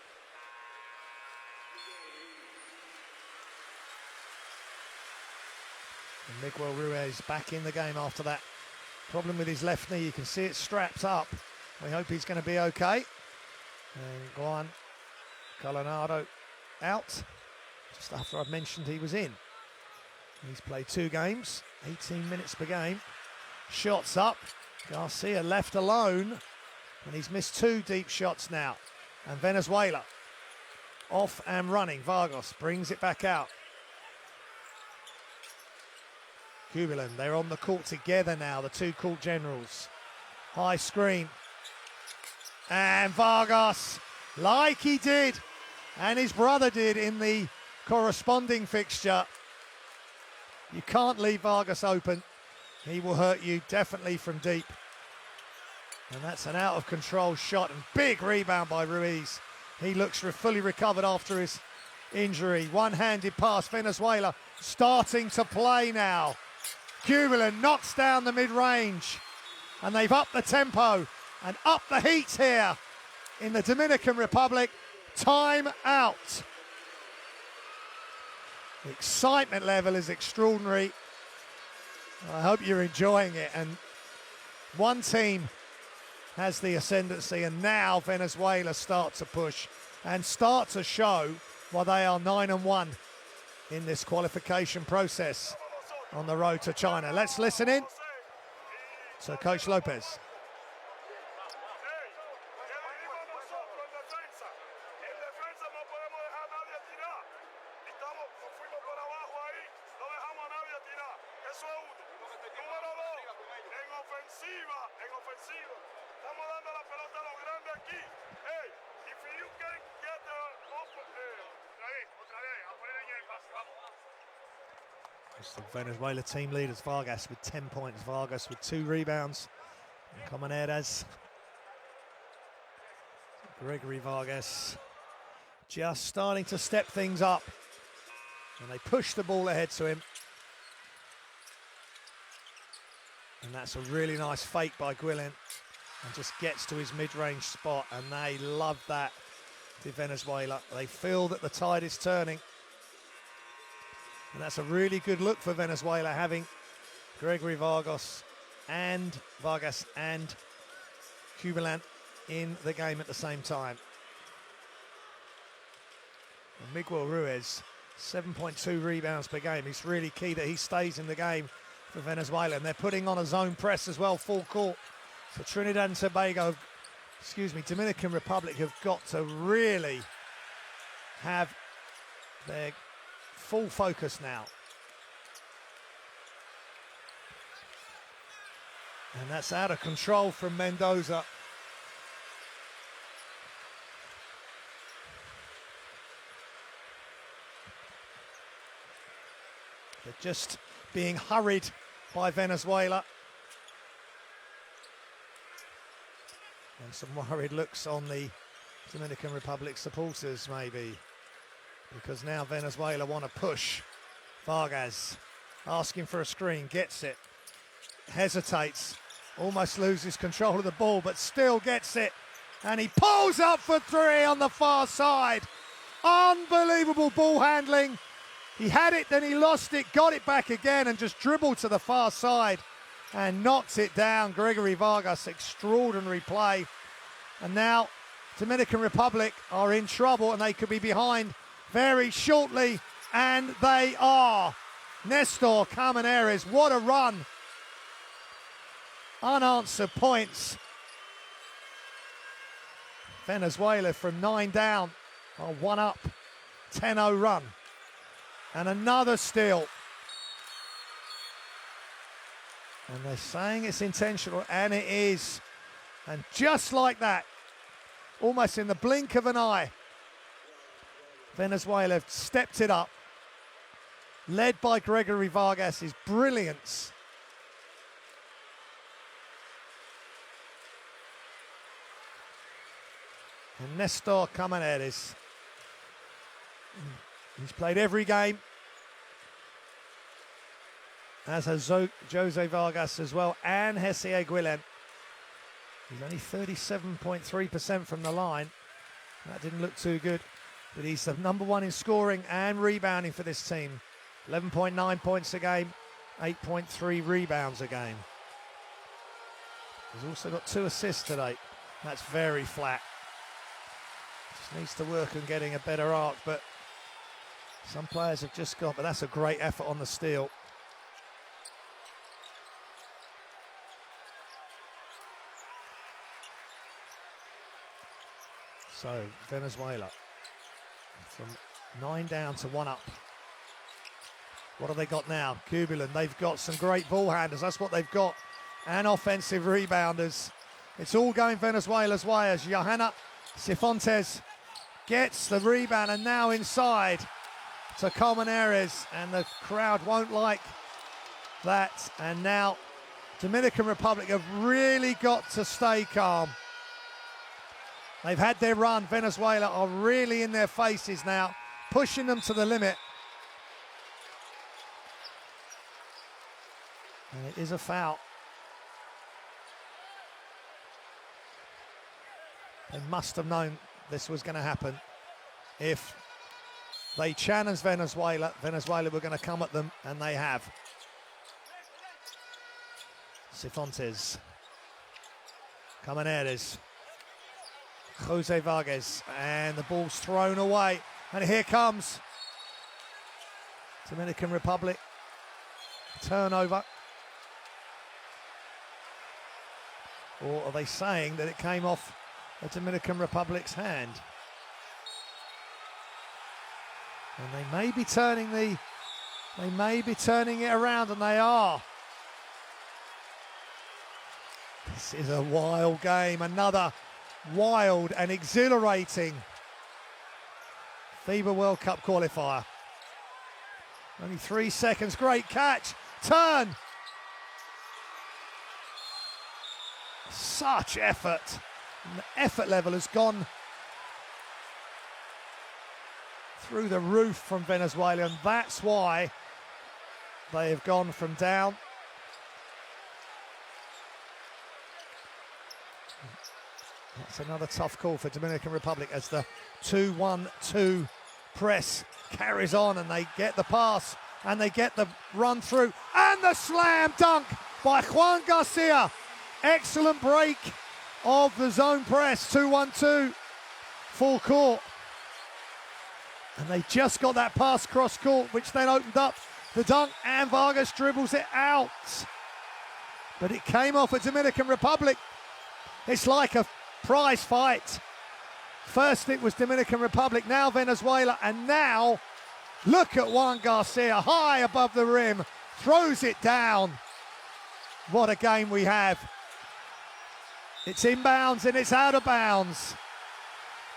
And Miguel Ruiz back in the game after that problem with his left knee. You can see it strapped up. We hope he's going to be okay. And Juan Coronado out, just after I've mentioned he was in. He's played 2 games, 18 minutes per game. Shots up. Garcia left alone, and he's missed 2 deep shots now. And Venezuela off and running. Vargas brings it back out. Kubilan, they're on the court together now, the 2 court generals. High screen. And Vargas, like he did, and his brother did in the corresponding fixture. You can't leave Vargas open. He will hurt you definitely from deep. And that's an out of control shot, and big rebound by Ruiz. He looks fully recovered after his injury. One-handed pass, Venezuela starting to play now. Kubilan knocks down the mid-range, and they've upped the tempo and upped the heat here in the Dominican Republic. Time out. The excitement level is extraordinary. I hope you're enjoying it. And one team has the ascendancy, and now Venezuela start to push and start to show why they are 9-1 in this qualification process on the road to China. Let's listen in to Coach Lopez. It's the Venezuela team leaders, Vargas with 10 points, Vargas with 2 rebounds, and Comaneras. Gregory Vargas just starting to step things up, and they push the ball ahead to him. And that's a really nice fake by Guillen, and just gets to his mid-range spot, and they love that to Venezuela. They feel that the tide is turning, and that's a really good look for Venezuela, having Gregory Vargas and Kubelan in the game at the same time. And Miguel Ruiz, 7.2 rebounds per game. It's really key that he stays in the game for Venezuela, and they're putting on a zone press as well, full court. So Trinidad and Tobago, Dominican Republic have got to really have their full focus now. And that's out of control from Mendoza. They're just being hurried by Venezuela. And some worried looks on the Dominican Republic supporters, maybe, because now Venezuela want to push. Vargas asking for a screen, gets it, hesitates, almost loses control of the ball, but still gets it, and he pulls up for 3 on the far side. Unbelievable ball handling. He had it, then he lost it, got it back again, and just dribbled to the far side and knocks it down. Gregory Vargas, extraordinary play. And now Dominican Republic are in trouble, and they could be behind very shortly, and they are. Nestor Camaneres, what a run. Unanswered points. Venezuela from 9 down are 1 up, 10-0 run. And another steal. And they're saying it's intentional, and it is. And just like that, almost in the blink of an eye, Venezuela have stepped it up, led by Gregory Vargas' brilliance. And Nestor Camaneres, he's played every game, as has Jose Vargas as well, and Hesier Guillen. He's only 37.3% from the line. That didn't look too good, but he's the number 1 in scoring and rebounding for this team. 11.9 points a game, 8.3 rebounds a game. He's also got 2 assists today. That's very flat. Just needs to work on getting a better arc, but some players have just got, but that's a great effort on the steal. So Venezuela from 9 down to 1 up. What have they got now? Kubelan, they've got some great ball handlers. That's what they've got. And offensive rebounders. It's all going Venezuela's way as Johanna Cifontes gets the rebound, and now inside to Comaneres, and the crowd won't like that. And now Dominican Republic have really got to stay calm. They've had their run. Venezuela are really in their faces now, pushing them to the limit. And it is a foul. They must have known this was going to happen. If they challenge Venezuela, Venezuela were going to come at them, and they have. Cifontes. Camaneres. Jose Vargas, and the ball's thrown away, and here comes Dominican Republic. Turnover. Or are they saying that it came off the Dominican Republic's hand? And they may be turning it around, and they are. This is a wild game, another wild and exhilarating FIBA World Cup qualifier. Only 3 seconds. Great catch. Turn. Such effort. And the effort level has gone through the roof from Venezuela, and that's why they have gone from down. That's another tough call for Dominican Republic as the 2-1-2 press carries on, and they get the pass and they get the run through and the slam dunk by Juan Garcia. Excellent break of the zone press, 2-1-2, full court. And they just got that pass cross court, which then opened up the dunk, and Vargas dribbles it out. But it came off a Dominican Republic. It's like a prize fight. First it was Dominican Republic, now Venezuela, and now look at Juan Garcia, high above the rim, throws it down. What a game we have. It's inbounds and it's out of bounds.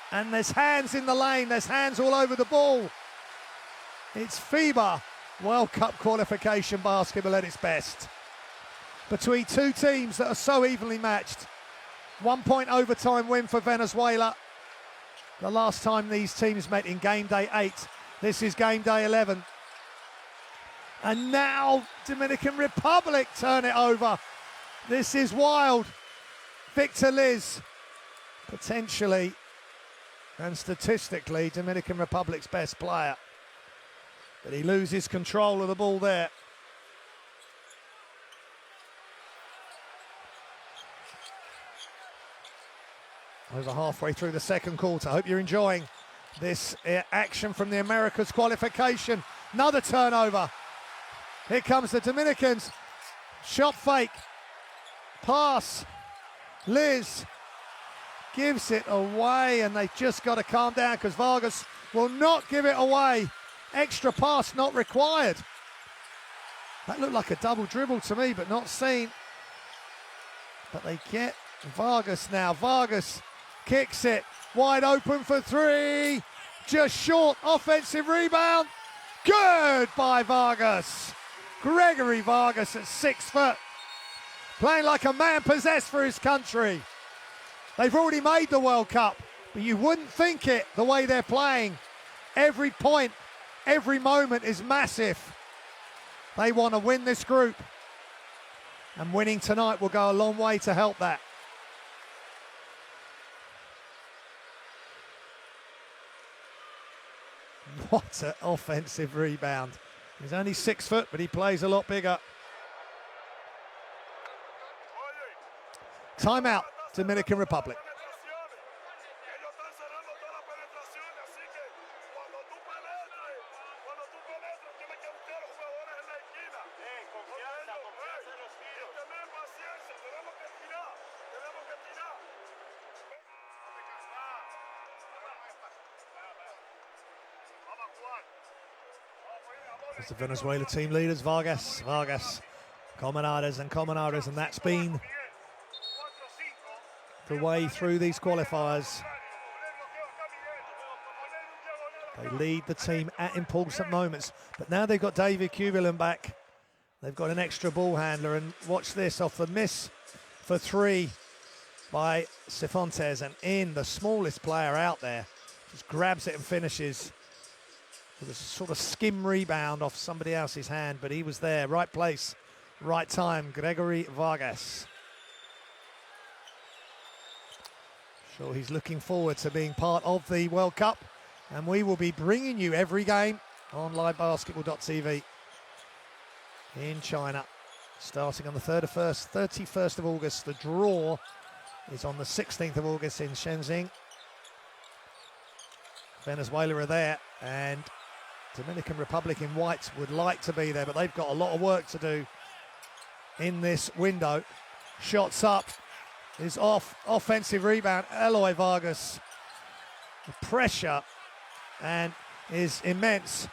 And there's hands in the lane, there's hands all over the ball. It's FIBA World Cup qualification basketball at its best. Between two teams that are so evenly matched. 1 point overtime win for Venezuela. The last time these teams met in game day 8. This is game day 11. And now Dominican Republic turn it over. This is wild. Victor Liz, potentially and statistically Dominican Republic's best player. But he loses control of the ball there. Over halfway through the second quarter. I hope you're enjoying this action from the Americas qualification. Another turnover. Here comes the Dominicans. Shot fake. Pass. Liz gives it away, and they've just got to calm down because Vargas will not give it away. Extra pass not required. That looked like a double dribble to me, but not seen. But they get Vargas now. Vargas kicks it wide open for three. Just short. Offensive rebound. Good by Vargas. Gregory Vargas at 6 foot. Playing like a man possessed for his country. They've already made the World Cup, but you wouldn't think it the way they're playing. Every point, every moment is massive. They want to win this group. And winning tonight will go a long way to help that. What an offensive rebound. He's only 6 foot, but he plays a lot bigger. Timeout, Dominican Republic. It's the Venezuela team leaders, Vargas, Comanades, and that's been the way through these qualifiers. They lead the team at important moments, but now they've got David Cubillan back. They've got an extra ball handler, and watch this, off the miss for three by Cifuentes, and in the smallest player out there, just grabs it and finishes. It was a sort of skim rebound off somebody else's hand, but he was there, right place, right time, Gregory Vargas. Sure, he's looking forward to being part of the World Cup, and we will be bringing you every game on livebasketball.tv in China, starting on the 31st of August. The draw is on the 16th of August in Shenzhen. Venezuela are there, and Dominican Republic in white would like to be there, but they've got a lot of work to do in this window. Shots up, is off, offensive rebound, Eloy Vargas. The pressure and is immense.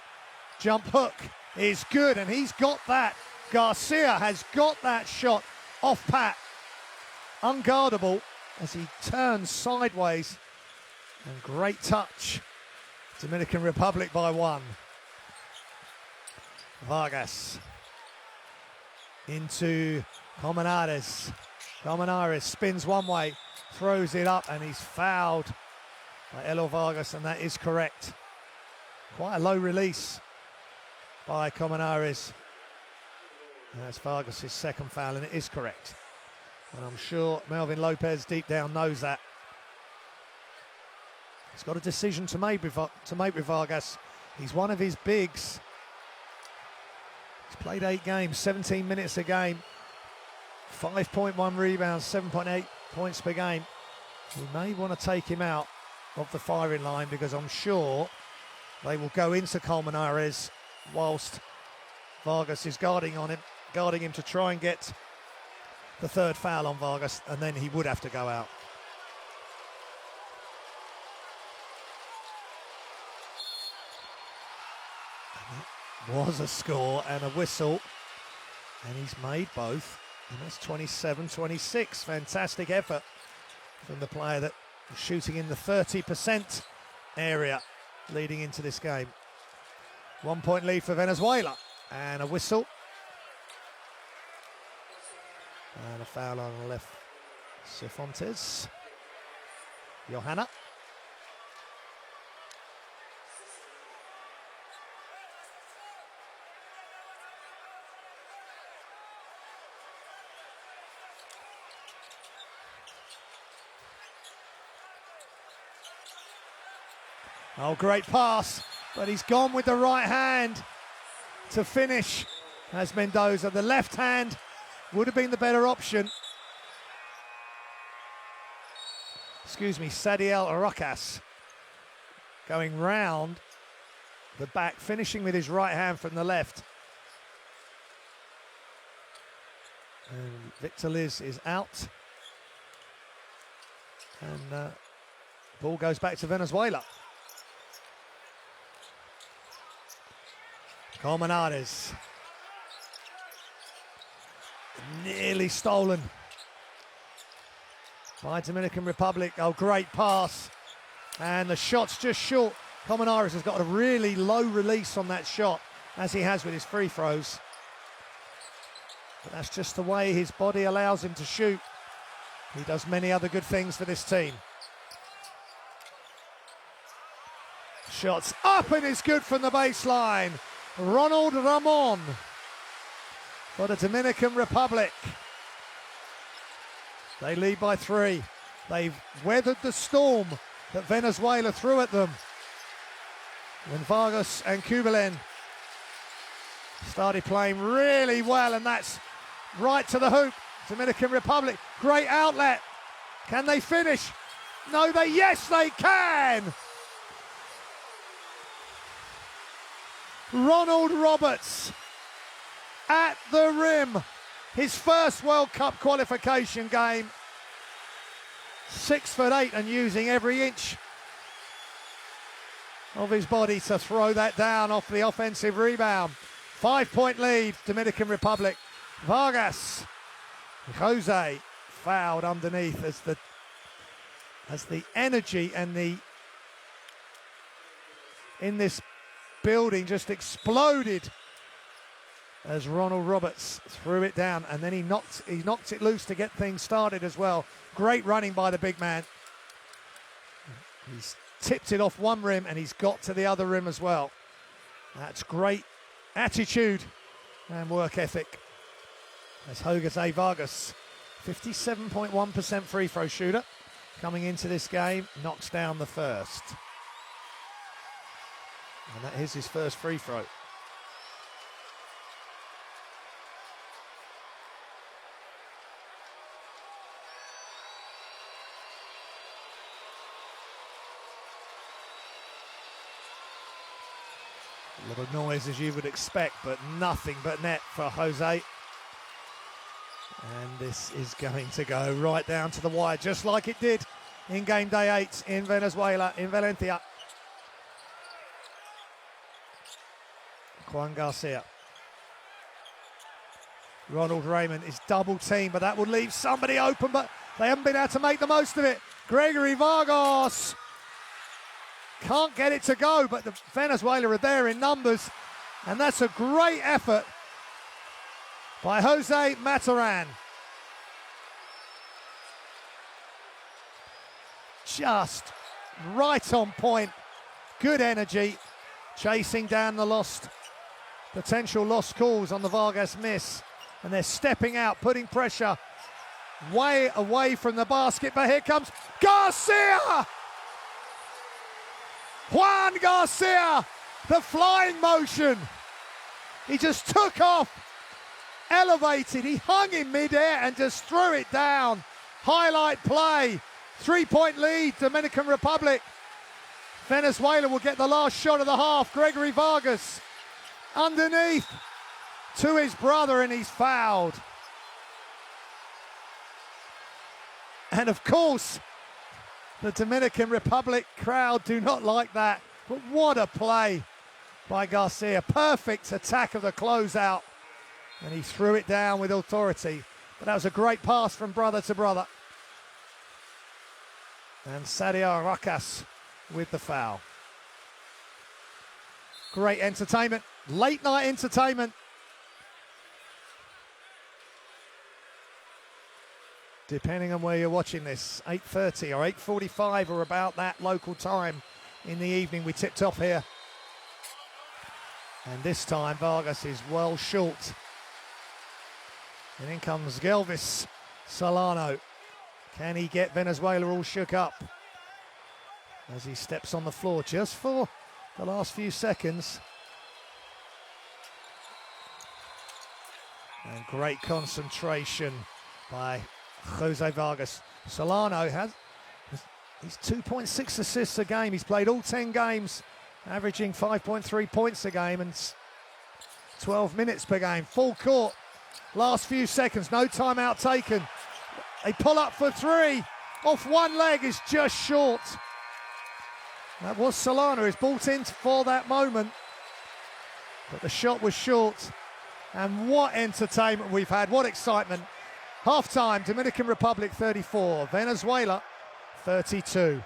Jump hook is good, and he's got that. Garcia has got that shot off Pat. Unguardable as he turns sideways, and great touch. Dominican Republic by 1. Vargas into Colmenares. Colmenares spins one way, throws it up, and he's fouled by Elo Vargas, and that is correct. Quite a low release by Colmenares. That's Vargas' second foul, and it is correct. And I'm sure Melvin Lopez deep down knows that. He's got a decision to make with Vargas. He's one of his bigs. He's played 8 games, 17 minutes a game, 5.1 rebounds, 7.8 points per game. He may want to take him out of the firing line, because I'm sure they will go into Colmenares whilst Vargas is guarding him to try and get the third foul on Vargas, and then he would have to go out. And it was a score and a whistle, and he's made both, and that's 27-26. Fantastic effort from the player that was shooting in the 30% area leading into this game. 1 point lead for Venezuela, and a whistle. And a foul on the left. Cifuentes. Johanna. Oh, great pass, but he's gone with the right hand to finish as Mendoza. The left hand would have been the better option. Excuse me, Sadiel Arocas going round the back, finishing with his right hand from the left. And Victor Liz is out. And ball goes back to Venezuela. Colmenares. Nearly stolen by Dominican Republic. Oh, great pass. And the shot's just short. Colmenares has got a really low release on that shot, as he has with his free throws. But that's just the way his body allows him to shoot. He does many other good things for this team. Shots up, and it's good from the baseline. Ronald Ramon for the Dominican Republic. They lead by 3. They've weathered the storm that Venezuela threw at them when Vargas and Kubelen started playing really well, and that's right to the hoop. Dominican Republic, great outlet. Can they finish? No, yes, they can. Ronald Roberts at the rim, his first World Cup qualification game. 6'8" and using every inch of his body to throw that down off the offensive rebound. 5-point lead, Dominican Republic. Vargas, Jose fouled underneath as the energy and the in this building just exploded as Ronald Roberts threw it down, and then he knocked it loose to get things started as well. Great running by the big man. He's tipped it off one rim and he's got to the other rim as well. That's great attitude and work ethic. As Jose Vargas, 57.1% free throw shooter, coming into this game, knocks down the first. And that is his first free throw. A lot of noise, as you would expect, but nothing but net for Jose. And this is going to go right down to the wire, just like it did in game day 8 in Venezuela, in Valencia. Juan Garcia. Ronald Raymond is double teamed, but that will leave somebody open, but they haven't been able to make the most of it. Gregory Vargas can't get it to go, but the Venezuela are there in numbers, And that's a great effort by Jose Mataran. Just right on point. Good energy. Chasing down the potential lost calls on the Vargas miss. And they're stepping out, putting pressure way away from the basket. But here comes Garcia! Juan Garcia, the flying motion. He just took off, elevated. He hung in midair and just threw it down. Highlight play. 3-point lead, Dominican Republic. Venezuela will get the last shot of the half. Gregory Vargas underneath to his brother, and he's fouled. And of course, the Dominican Republic crowd do not like that. But what a play by Garcia. Perfect attack of the closeout. And he threw it down with authority. But that was a great pass from brother to brother. And Sadia Racas with the foul. Great entertainment. Late night entertainment. Depending on where you're watching this, 8:30 or 8:45 or about that local time in the evening. We tipped off here. And this time Vargas is well short. And in comes Gelvis Solano. Can he get Venezuela all shook up as he steps on the floor just for the last few seconds? And great concentration by Jose Vargas. Solano he's 2.6 assists a game. He's played all 10 games, averaging 5.3 points a game and 12 minutes per game. Full court, last few seconds, no timeout taken. They pull up for three, off one leg, is just short. That was Solano, he's brought in for that moment, but the shot was short. And what entertainment we've had, what excitement. Half-time, Dominican Republic 34, Venezuela 32.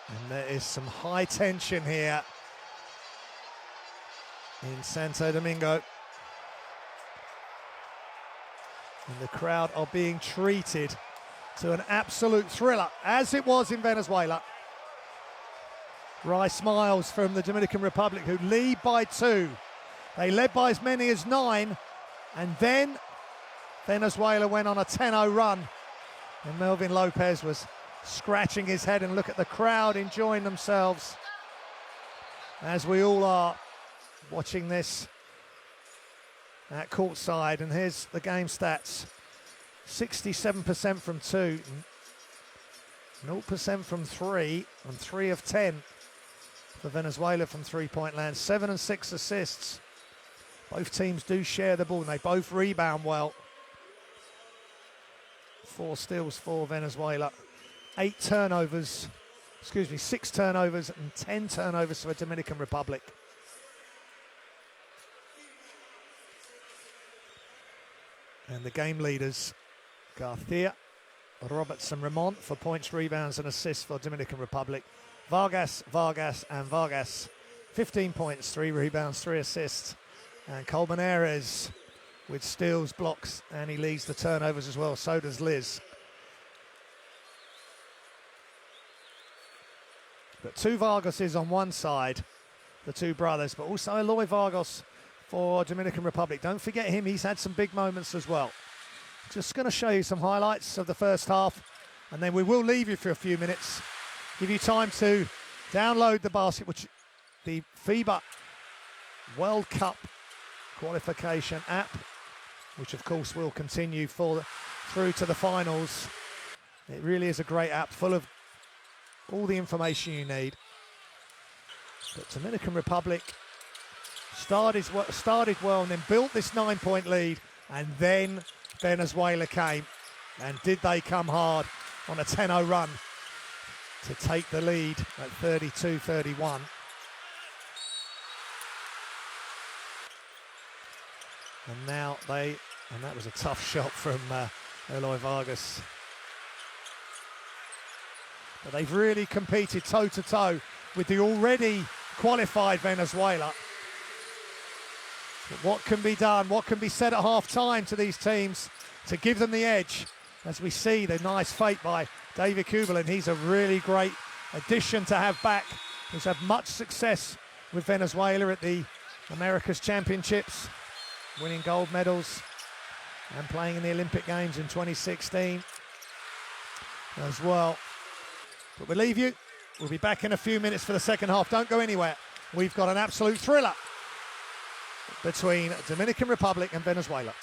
And there is some high tension here in Santo Domingo. And the crowd are being treated to an absolute thriller, as it was in Venezuela. Wry smiles from the Dominican Republic, who lead by 2. They led by as many as 9, and then Venezuela went on a 10-0 run, and Melvin Lopez was scratching his head, and look at the crowd enjoying themselves, as we all are watching this at courtside. And here's the game stats. 67% from 2, 0% from 3, and 3 of 10 for Venezuela from three-point land. 7 and 6 assists. Both teams do share the ball, and they both rebound well. 4 steals for Venezuela. 6 turnovers and 10 turnovers for the Dominican Republic. And the game leaders, Garcia, Robertson, Ramon for points, rebounds and assists for Dominican Republic. Vargas, and Vargas, 15 points, 3 rebounds, 3 assists. And Colmenares with steals, blocks, and he leads the turnovers as well. So does Liz. But 2 Vargases on one side, the 2 brothers, but also Eloy Vargas for Dominican Republic. Don't forget him, he's had some big moments as well. Just going to show you some highlights of the first half, and then we will leave you for a few minutes, give you time to download the basket, which the FIBA World Cup qualification app, which of course will continue through to the finals. It really is a great app, full of all the information you need. But Dominican Republic started well and then built this 9-point lead, and then Venezuela came, and did they come hard on a 10-0 run to take the lead at 32-31. And now they And that was a tough shot from Eloy Vargas. But they've really competed toe-to-toe with the already qualified Venezuela. But what can be done? What can be said at half-time to these teams to give them the edge? As we see the nice fake by David Kubel, and he's a really great addition to have back. He's had much success with Venezuela at the Americas Championships, winning gold medals and playing in the Olympic Games in 2016 as well. But we'll leave you. We'll be back in a few minutes for the second half. Don't go anywhere. We've got an absolute thriller between Dominican Republic and Venezuela.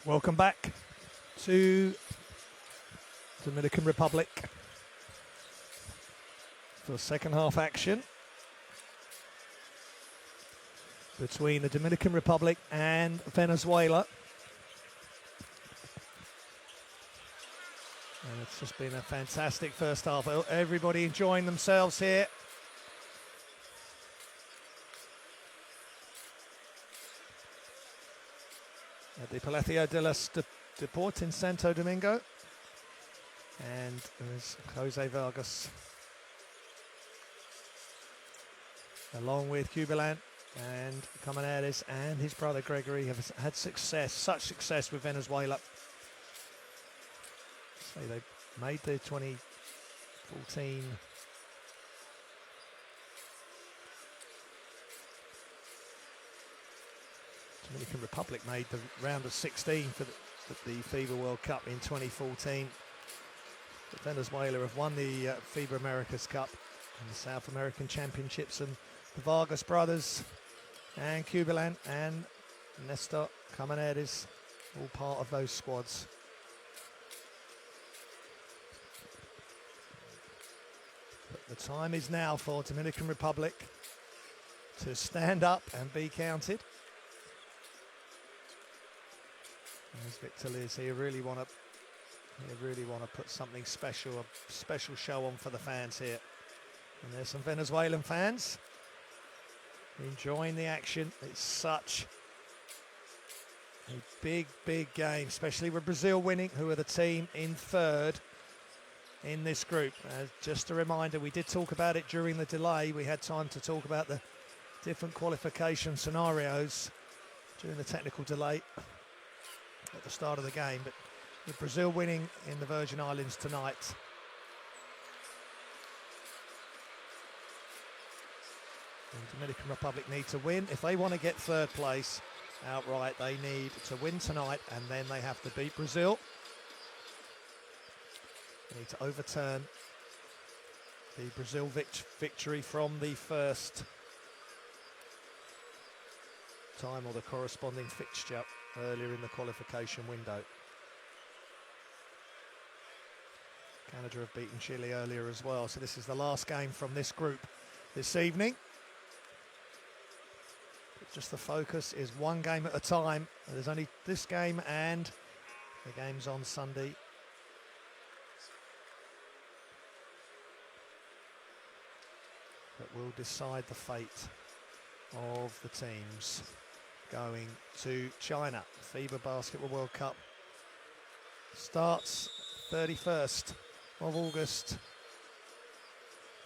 Welcome back to Dominican Republic for second half action between the Dominican Republic and Venezuela. And it's just been a fantastic first half. Everybody enjoying themselves here. At the Palacio de los Deportes in Santo Domingo. And there's Jose Vargas, along with Cubalan and Comanales and his brother Gregory, have had success, such success with Venezuela. So they made the 2014 Dominican Republic made the round of 16 for the FIBA World Cup in 2014. But Venezuela have won the FIBA Americas Cup and the South American Championships, and the Vargas brothers and Cubalan and Nestor Camanades all part of those squads. But the time is now for Dominican Republic to stand up and be counted. As Victor Liz here really want to put something special, a special show on for the fans here. And there's some Venezuelan fans enjoying the action. It's such a big game, especially with Brazil winning, who are the team in third in this group. Just a reminder, we did talk about it during the delay. We had time to talk about the different qualification scenarios during the technical delay at the start of the game, but with Brazil winning in the Virgin Islands tonight, the Dominican Republic need to win. If they want to get third place outright, they need to win tonight, and then they have to beat Brazil. They need to overturn the Brazil victory from the first time or the corresponding fixture earlier in the qualification window. Canada have beaten Chile earlier as well, so this is the last game from this group this evening. But just the focus is one game at a time. There's only this game and the games on Sunday. That will decide the fate of the teams going to China. FIBA Basketball World Cup starts 31st of August.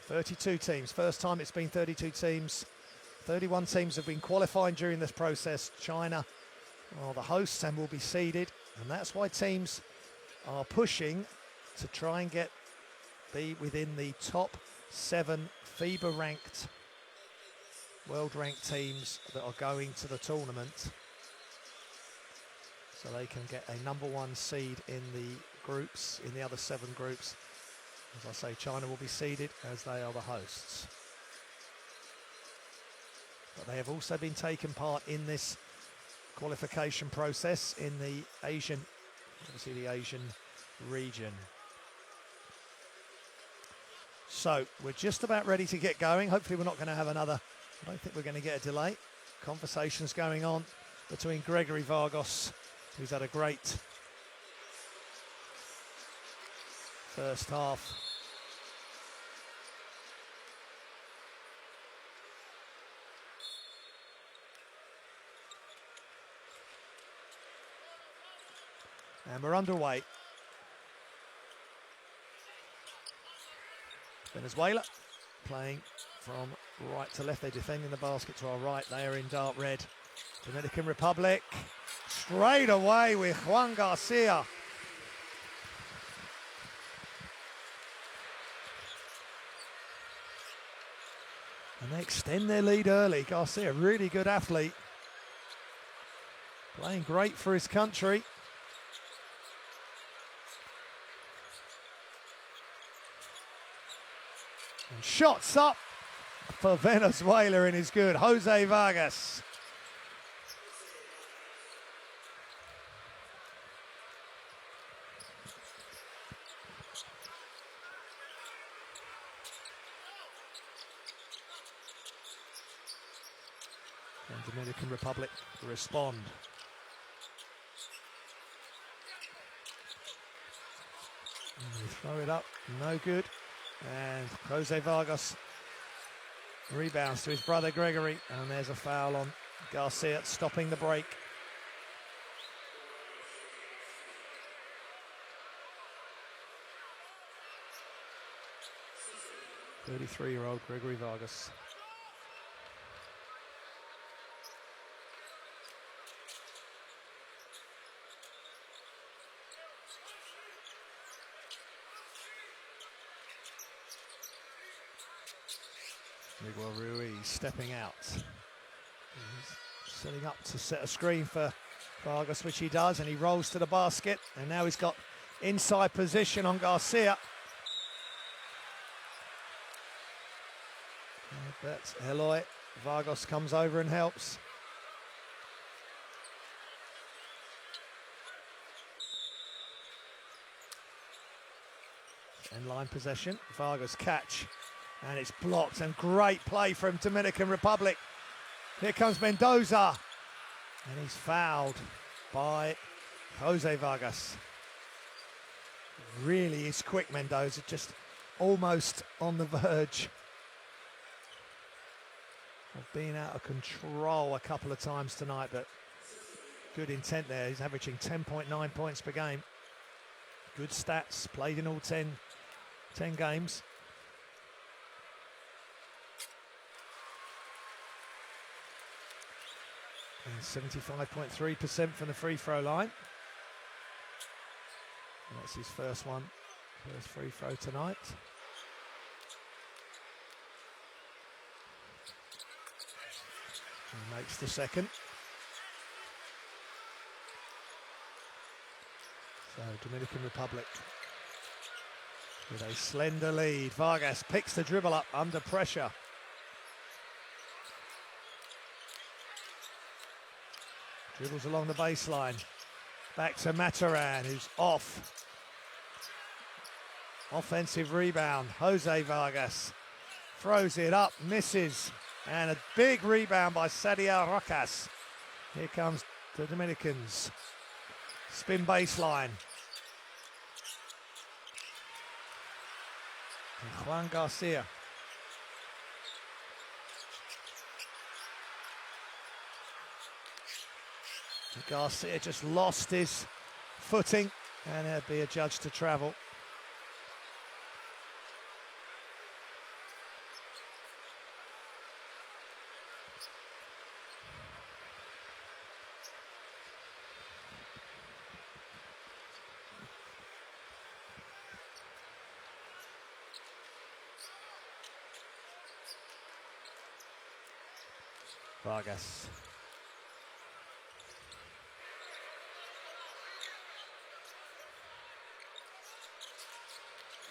32 teams. First time it's been 32 teams. 31 teams have been qualifying during this process. China are the hosts and will be seeded. And that's why teams are pushing to try and be within the top 7 FIBA ranked, world ranked teams that are going to the tournament, so they can get a #1 seed in the groups, in the other 7 groups. As I say, China will be seeded as they are the hosts. But they have also been taking part in this qualification process in the Asian, obviously the Asian region. So we're just about ready to get going. Hopefully we're not going to have another, I don't think we're going to get a delay. Conversations going on between Gregory Vargas, who's had a great first half. And we're underway. Venezuela playing from right to left. They're defending the basket to our right. They are in dark red. Dominican Republic straight away with Juan Garcia. And they extend their lead early. Garcia, really good athlete. Playing great for his country. And shots up for Venezuela and is good. Jose Vargas. Dominican Republic respond. And they throw it up, no good. And Jose Vargas rebounds to his brother Gregory, and there's a foul on Garcia, stopping the break. 33-year-old Gregory Vargas. Miguel Ruiz stepping out. He's setting up to set a screen for Vargas, which he does, and he rolls to the basket, and now he's got inside position on Garcia. That's Eloy. Vargas comes over and helps. End line possession. Vargas catch. And it's blocked, and great play from Dominican Republic. Here comes Mendoza. And he's fouled by Jose Vargas. Really is quick, Mendoza, just almost on the verge of being out of control a couple of times tonight, but good intent there. He's averaging 10.9 points per game. Good stats, played in all 10 games. And 75.3% from the free throw line. And that's his first free throw tonight. He makes the second. So Dominican Republic with a slender lead. Vargas picks the dribble up under pressure. Dribbles along the baseline. Back to Mataran, who's off. Offensive rebound. Jose Vargas throws it up, misses. And a big rebound by Sadiel Rocas. Here comes the Dominicans. Spin baseline. And Juan Garcia. Garcia just lost his footing, and there'd be a judge to travel. Vargas.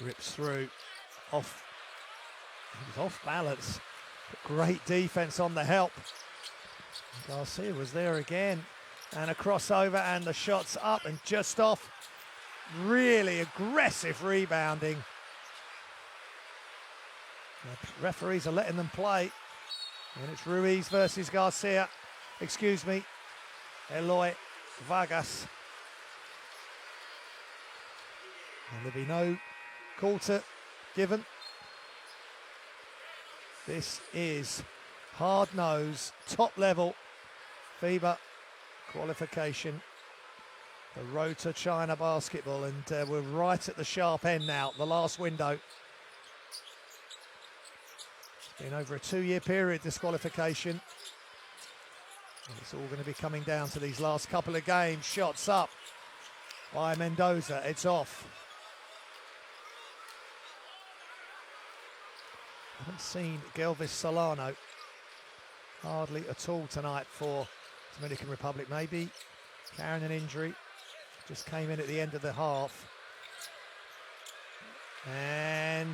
Rips through, he was off balance, but great defense on the help. Garcia was there again, and a crossover, and the shot's up and just off. Really aggressive rebounding. The referees are letting them play, and it's Ruiz versus Garcia. Excuse me, Eloy Vargas. And there'll be no quarter given. This is hard-nosed, top-level FIBA qualification, the road to China basketball, and we're right at the sharp end now, the last window. It's been over a 2-year period, this qualification. And it's all going to be coming down to these last couple of games. Shots up by Mendoza, it's off. Haven't seen Gelvis Solano hardly at all tonight for Dominican Republic. Maybe carrying an injury. Just came in at the end of the half. And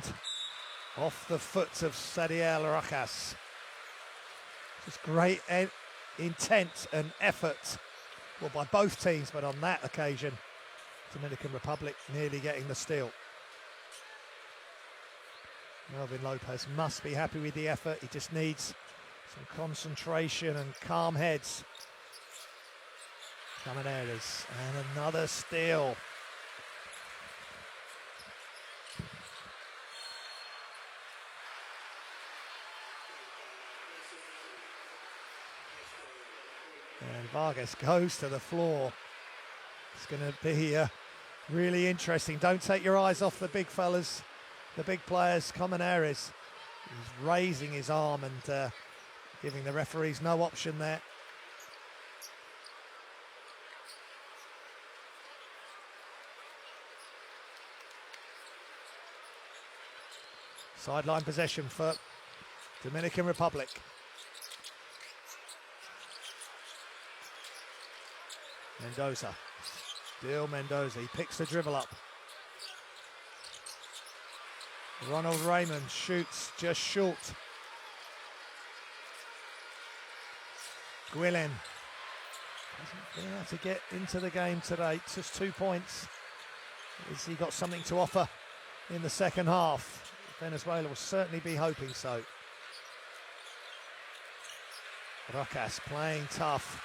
off the foot of Sadiel Rocas. Just great intent and effort, well, by both teams, but on that occasion, Dominican Republic nearly getting the steal. Melvin Lopez must be happy with the effort. He just needs Some concentration and calm heads. Camineiras, and another steal. And Vargas goes to the floor. It's going to be really interesting. Don't take your eyes off the big fellas, the big players. Camineiras, he's raising his arm and giving the referees no option there. Sideline possession for Dominican Republic. Mendoza, still Mendoza, he picks the dribble up. Ronald Raymond shoots just short. Guillen hasn't been able to get into the game today, just 2 points. Has he got something to offer in the second half? Venezuela will certainly be hoping so. Rocas playing tough,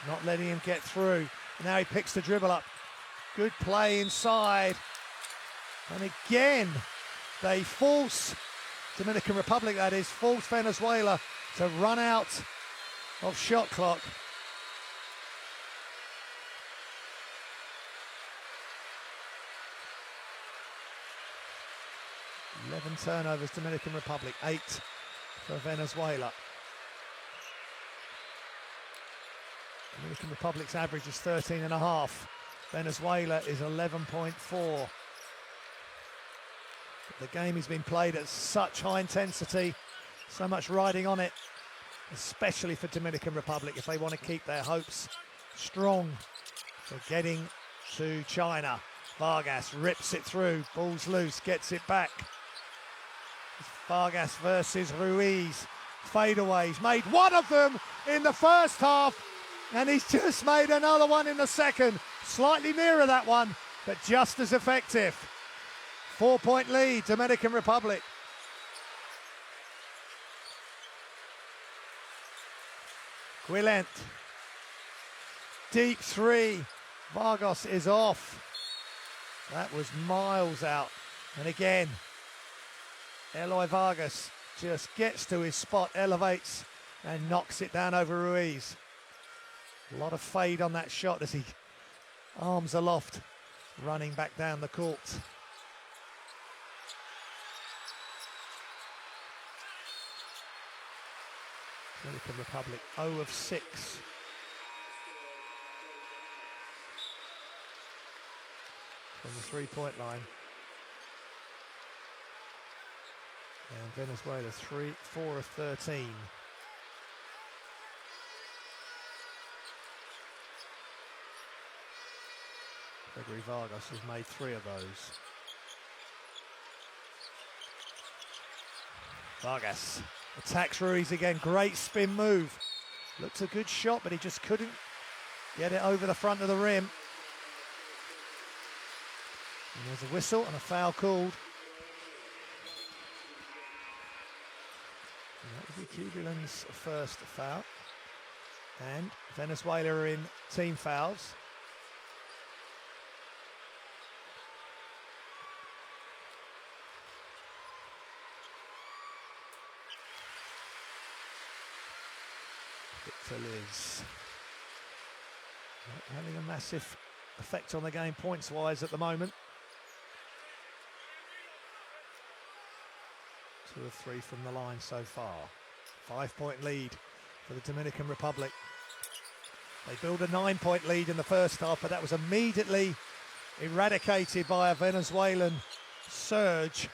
not letting him get through. Now he picks the dribble up. Good play inside. And again, they force, Dominican Republic that is, force Venezuela to run out of shot clock. Eleven turnovers, Dominican Republic, 8 for Venezuela. Dominican Republic's average is 13.5. Venezuela is 11.4. The game has been played at such high intensity, so much riding on it, especially for Dominican Republic if they want to keep their hopes strong for getting to China. Vargas rips it through, ball's loose, gets it back. Vargas versus Ruiz. Fadeaways, made one of them in the first half, and he's just made another one in the second. Slightly nearer that one, but just as effective. 4-point lead, Dominican Republic. Guillen, deep three. Vargas is off. That was miles out. And again, Eloy Vargas just gets to his spot, elevates, and knocks it down over Ruiz. A lot of fade on that shot as he arms aloft, running back down the court. Dominican Republic 0 of 6. From the three-point line. And Venezuela 4 of 13. Gregory Vargas has made 3 of those. Vargas attacks Ruiz again, great spin move. Looked a good shot, but he just couldn't get it over the front of the rim. And there's a whistle and a foul called. And that would be Cubulan's first foul. And Venezuela are in team fouls. Victor Liz not having a massive effect on the game points-wise at the moment. 2 of 3 from the line so far. 5-point lead for the Dominican Republic. They build a 9-point lead in the first half, but that was immediately eradicated by a Venezuelan surge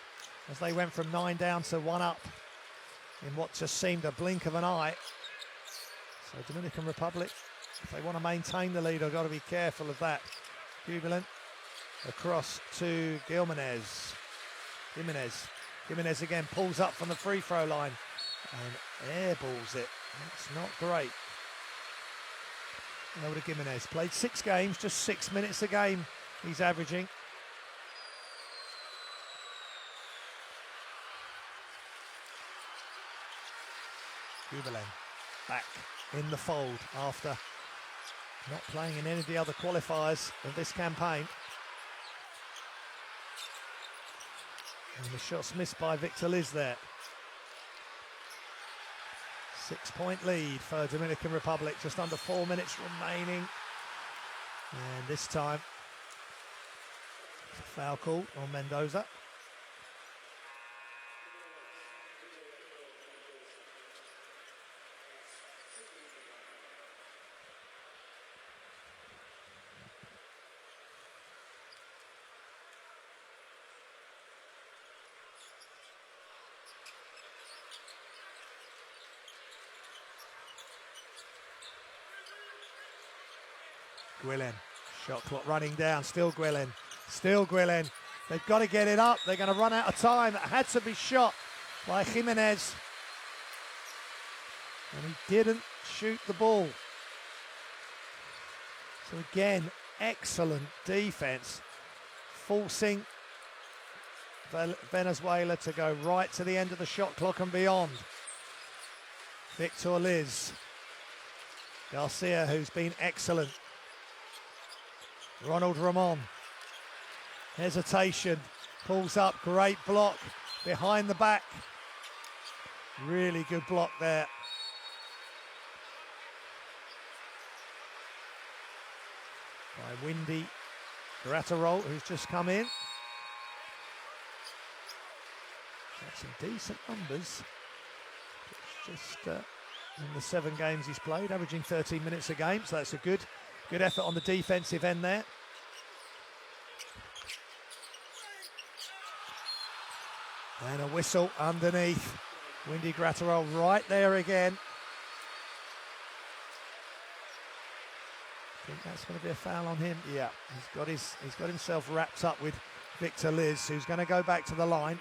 as they went from 9 down to 1 up in what just seemed a blink of an eye. So Dominican Republic, if they want to maintain the lead, I've got to be careful of that. Cubulan across to Gimenez. Gimenez again pulls up from the free throw line and airballs it. That's not great. Over to Gimenez. Played 6 games, just 6 minutes a game he's averaging. Jubilee back in the fold after not playing in any of the other qualifiers of this campaign. And the shot's missed by Victor Liz there. 6-point lead for Dominican Republic, just under 4 minutes remaining. And this time, foul called on Mendoza. Gwilyn, shot clock running down, still Gwilyn. They've got to get it up, they're going to run out of time. It had to be shot by Jimenez. And he didn't shoot the ball. So again, excellent defense, forcing Venezuela to go right to the end of the shot clock and beyond. Victor Liz. Garcia, who's been excellent. Ronald Ramon, hesitation, pulls up, great block, behind the back. Really good block there. By Windy Gratterol, who's just come in. Got some decent numbers. It's just in the 7 games he's played, averaging 13 minutes a game, so that's a good effort on the defensive end there. And a whistle underneath. Windy Gratterol right there again. I think that's going to be a foul on him. Yeah, he's got himself wrapped up with Victor Liz, who's going to go back to the line.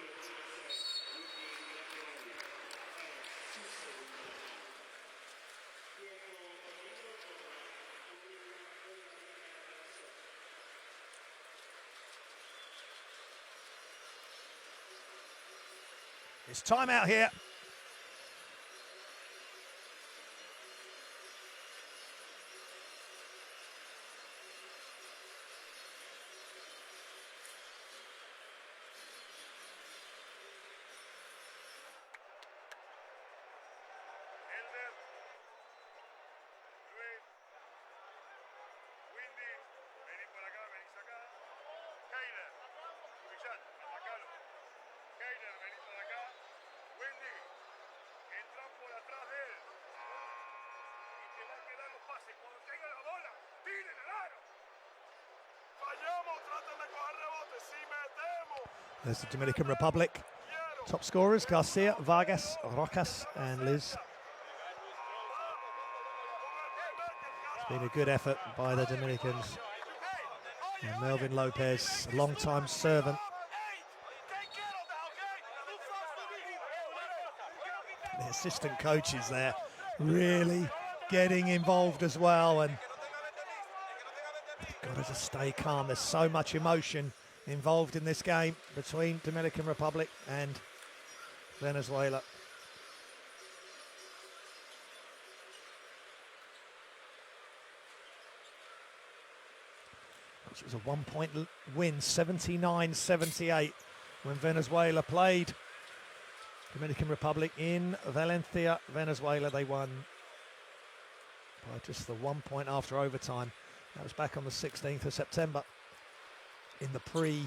It's time out here. There's the Dominican Republic top scorers: Garcia, Vargas, Rojas and Liz. It's been a good effort by the Dominicans. And Melvin Lopez, a long-time servant. The assistant coaches there really getting involved as well, and got to just stay calm. There's so much emotion involved in this game between Dominican Republic and Venezuela. It was a 1-point win, 79-78, when Venezuela played Dominican Republic in Valencia, Venezuela. They won by just the 1 point after overtime. That was back on the 16th of September in the pre-season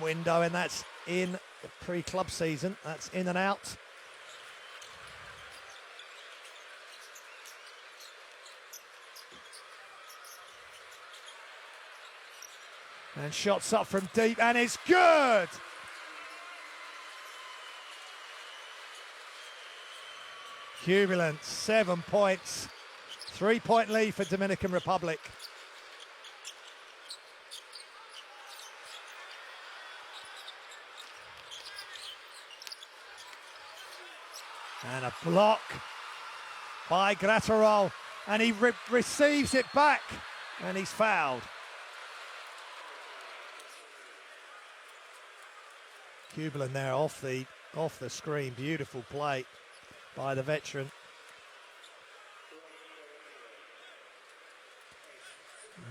window, and that's in the pre-club season. That's in and out. And shots up from deep, and it's good! Jubilant, 7 points. 3-point lead for Dominican Republic. And a block by Gratterol, and he receives it back, and he's fouled. Kublin there off the screen, beautiful play by the veteran.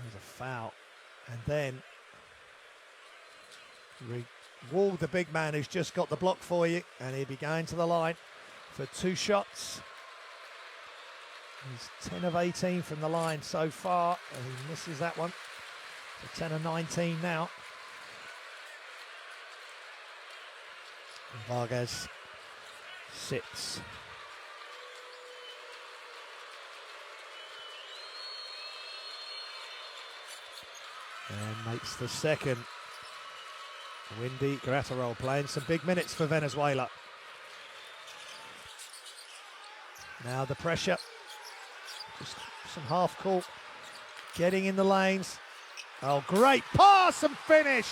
There's a foul. And then Wall, the big man who's just got the block for you, and he'll be going to the line for 2 shots. He's 10 of 18 from the line so far, and he misses that one. So 10 of 19 now. And Vargas sits. And makes the second. Windy Gratterol playing some big minutes for Venezuela. Now the pressure. Just some half court. Getting in the lanes. Oh, great pass and finish.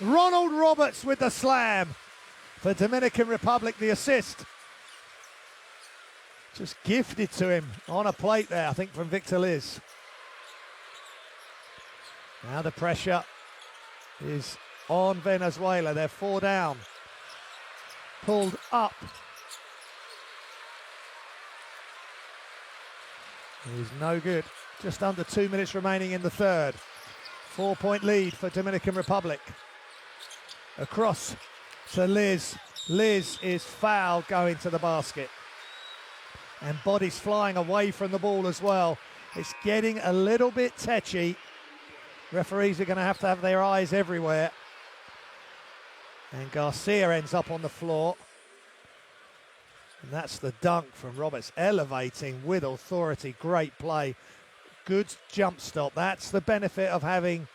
Ronald Roberts with the slam. For Dominican Republic, the assist. Just gifted to him on a plate there, I think, from Victor Liz. Now the pressure is on Venezuela. They're 4 down. Pulled up. He's no good. Just under 2 minutes remaining in the third. 4-point lead for Dominican Republic. Across to Liz. Liz is fouled going to the basket. And bodies flying away from the ball as well. It's getting a little bit tetchy. Referees are going to have their eyes everywhere. And Garcia ends up on the floor. And that's the dunk from Roberts, elevating with authority. Great play. Good jump stop. That's the benefit of having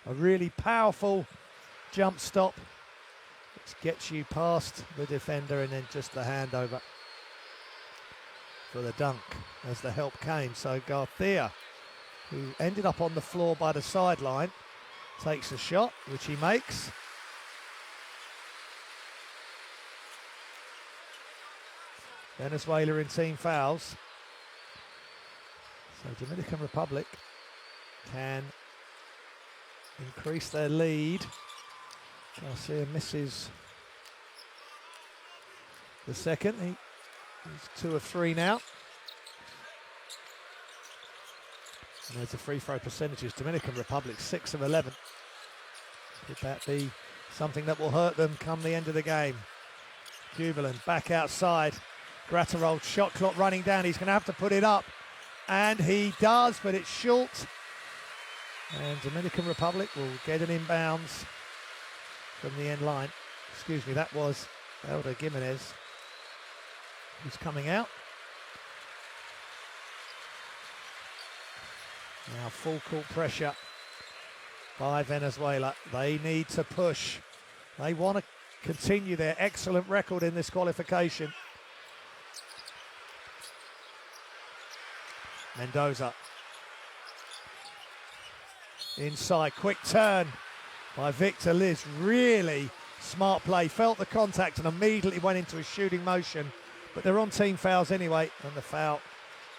a really powerful jump stop. It gets you past the defender and then just the handover for the dunk as the help came. So Garcia, who ended up on the floor by the sideline, takes a shot, which he makes. Venezuela in team fouls. So Dominican Republic can increase their lead. Garcia misses the second. He's 2 of 3 now. And there's the free throw percentages. Dominican Republic 6 of 11. Could that be something that will hurt them come the end of the game? Jubilant back outside. Gratterol, shot clock running down. He's going to have to put it up. And he does, but it's short. And Dominican Republic will get an inbounds from the end line. Excuse me, that was Elder Gimenez who's coming out. Now full court pressure by Venezuela. They need to push. They want to continue their excellent record in this qualification. Mendoza. Inside, quick turn by Victor Liz. Really smart play. Felt the contact and immediately went into a shooting motion. But they're on team fouls anyway. And the foul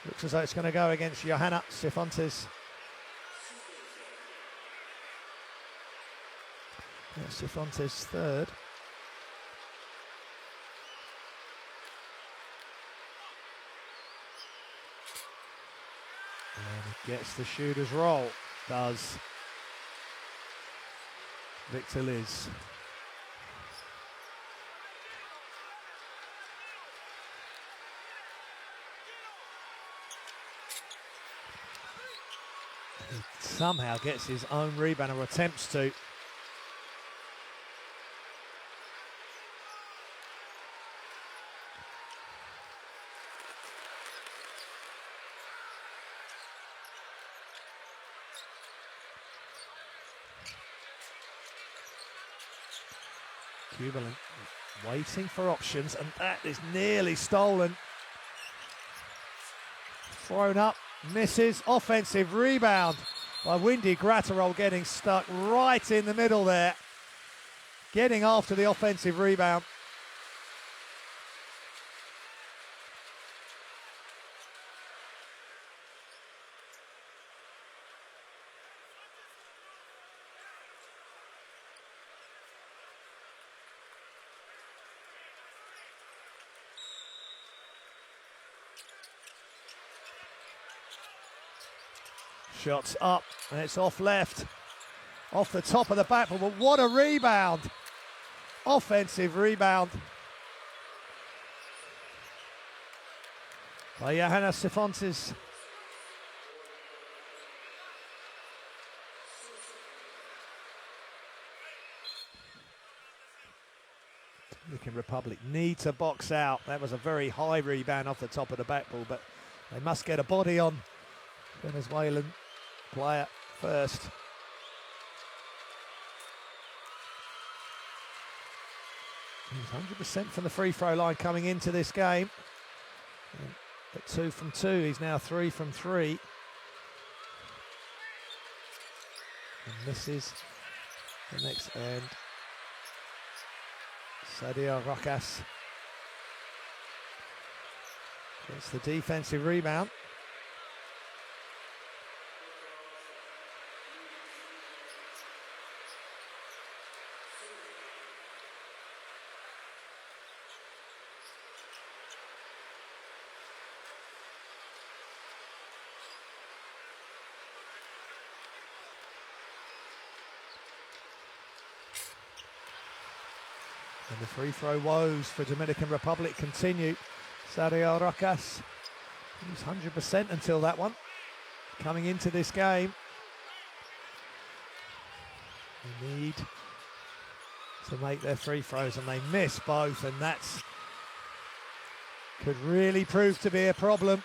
looks as though it's going to go against Johanna Cifuentes. Yeah, Cifuentes third. And he gets the shooter's roll. Does Victor Liz. He somehow gets his own rebound or attempts to. Jubilant waiting for options, and that is nearly stolen. Thrown up, misses, offensive rebound by Windy Gratterol, getting stuck right in the middle there. Getting after the offensive rebound. Shots up, and it's off left. Off the top of the backboard, but what a rebound. Offensive rebound by Johannes Sifontes. Dominican Republic need to box out. That was a very high rebound off the top of the backboard, but they must get a body on Venezuelan player first. He's 100% from the free throw line coming into this game. At 2 from 2, he's now 3 from 3. And misses the next end. Sadio Rocas gets the defensive rebound. And the free throw woes for Dominican Republic continue. Sadio Rocas, he was 100% until that one. Coming into this game, they need to make their free throws, and they miss both, and that's could really prove to be a problem.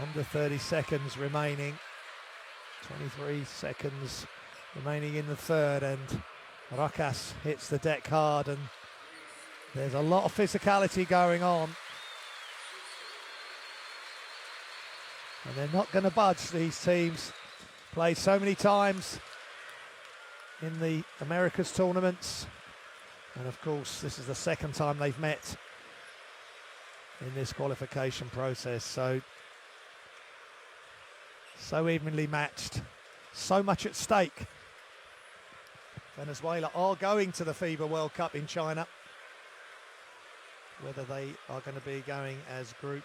Under 30 seconds remaining, 23 seconds remaining in the third, and Rocas hits the deck hard, and there's a lot of physicality going on. And they're not going to budge, these teams. Played so many times in the Americas tournaments. And of course, this is the second time they've met in this qualification process. So evenly matched, so much at stake. Venezuela are going to the FIBA World Cup in China. Whether they are going to be going as group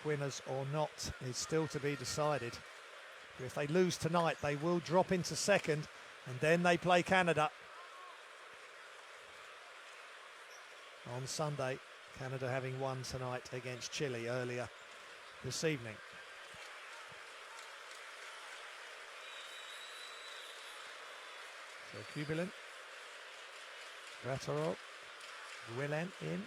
winners or not is still to be decided. If they lose tonight, they will drop into second, and then they play Canada on Sunday. Canada having won tonight against Chile earlier this evening. So Kubilin, Graterol, Willen in.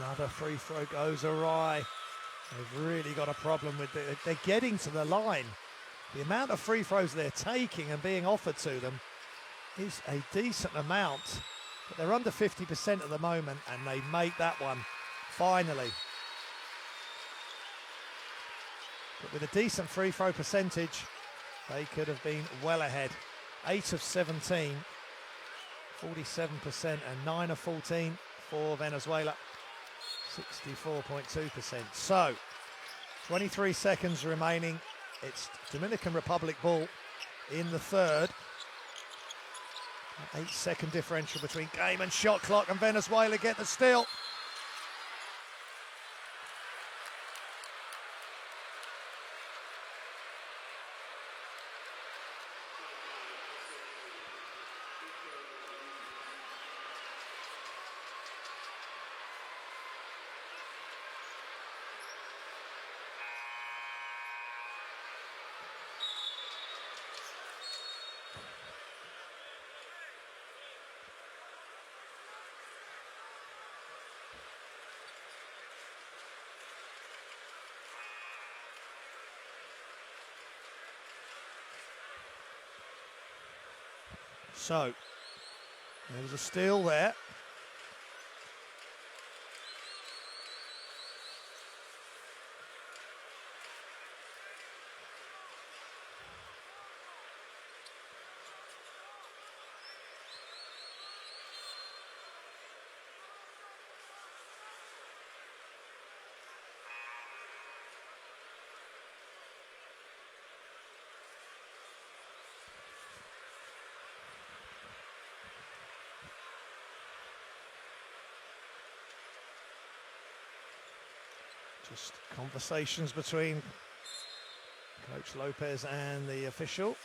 Another free throw goes awry. They've really got a problem with it. They're getting to the line. The amount of free throws they're taking and being offered to them is a decent amount. But they're under 50% at the moment, and they make that one, finally. But with a decent free throw percentage, they could have been well ahead. 8 of 17, 47%, and 9 of 14 for Venezuela. 64.2%. So, 23 seconds remaining. It's Dominican Republic ball in the third. 8-second differential between game and shot clock, and Venezuela get the steal. So, there was a steal there. Just conversations between Coach Lopez and the official.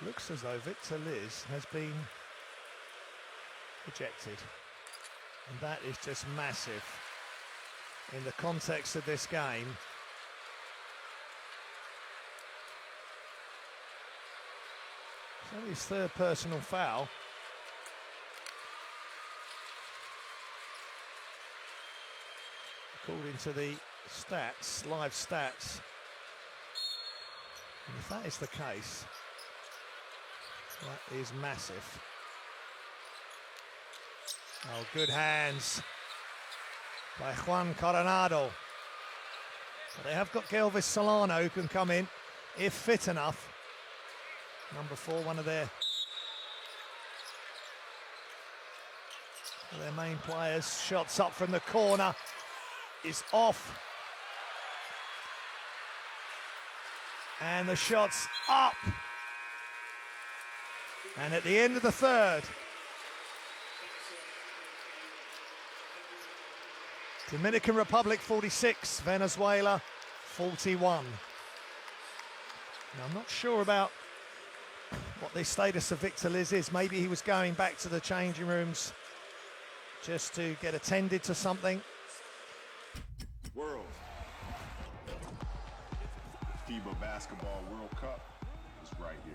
It looks as though Victor Liz has been ejected, and that is just massive in the context of this game. It's only his third personal foul. According to the stats, live stats. And if that is the case, that is massive. Oh, good hands by Juan Coronado. But they have got Gelvis Solano who can come in if fit enough. Number 4, one of their main players. Shots up from the corner is off. And the shot's up. And at the end of the third, Dominican Republic 46, Venezuela 41. Now, I'm not sure about what the status of Victor Liz is. Maybe he was going back to the changing rooms just to get attended to something. World. FIBA Basketball World Cup is right here.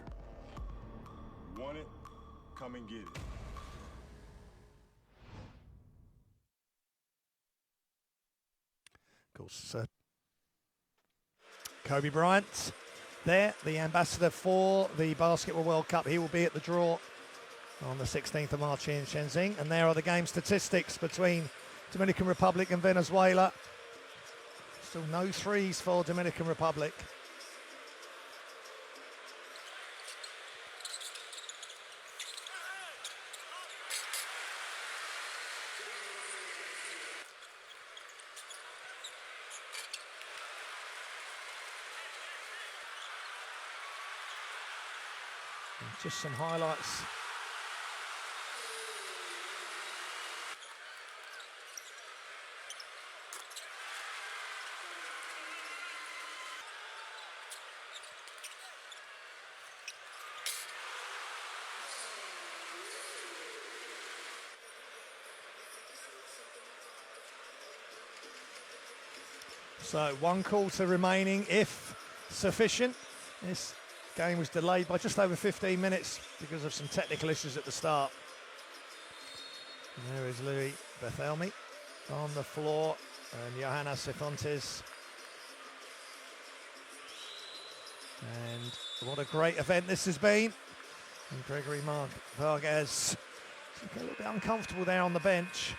Want it? Come and get it. Of course, Kobe Bryant there, the ambassador for the Basketball World Cup. He will be at the draw on the 16th of March in Shenzhen. And there are the game statistics between Dominican Republic and Venezuela. Still no threes for Dominican Republic. Just some highlights. So 1 quarter remaining, if sufficient. This game was delayed by just over 15 minutes because of some technical issues at the start. And there is Louis Bethelmy on the floor and Johanna Cifontes. And what a great event this has been. And Gregory Mark Vargas a little bit uncomfortable there on the bench.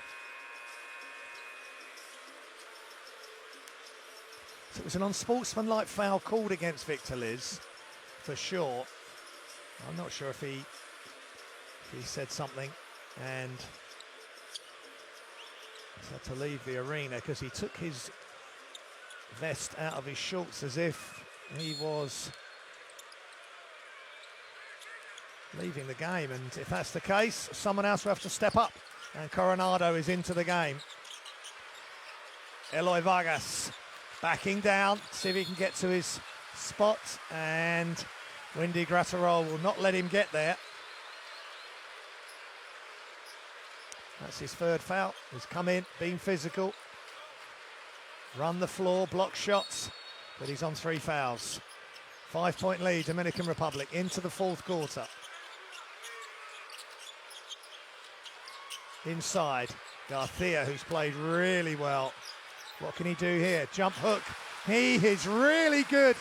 So it was an unsportsmanlike foul called against Victor Liz, for sure. I'm not sure if he said something and he's had to leave the arena because he took his vest out of his shorts as if he was leaving the game. And if that's the case, someone else will have to step up. And Coronado is into the game. Eloy Vargas backing down, see if he can get to his spot, and Windy Gratterol will not let him get there. That's his third foul. He's come in, been physical, run the floor, block shots, but he's on 3 fouls. 5-point lead, Dominican Republic, into the 4th quarter. Inside, Garcia, who's played really well. What can he do here? Jump hook. He is really good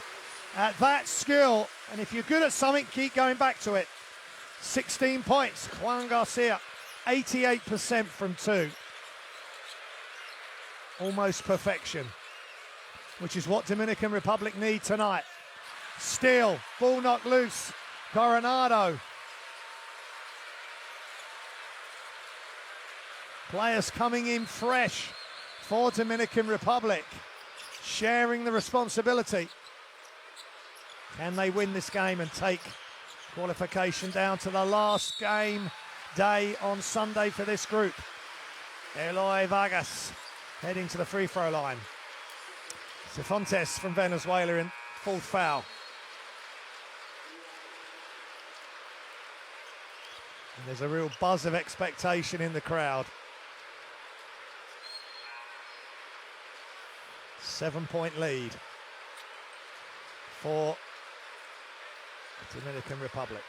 at that skill. And if you're good at something, keep going back to it. 16 points. Juan Garcia, 88% from 2. Almost perfection, which is what Dominican Republic need tonight. Steal, ball knocked loose. Coronado. Players coming in fresh for Dominican Republic, sharing the responsibility. Can they win this game and take qualification down to the last game day on Sunday for this group? Eloy Vargas heading to the free throw line. Cifuentes from Venezuela in fourth foul. And there's a real buzz of expectation in the crowd. 7-point lead for Dominican Republic.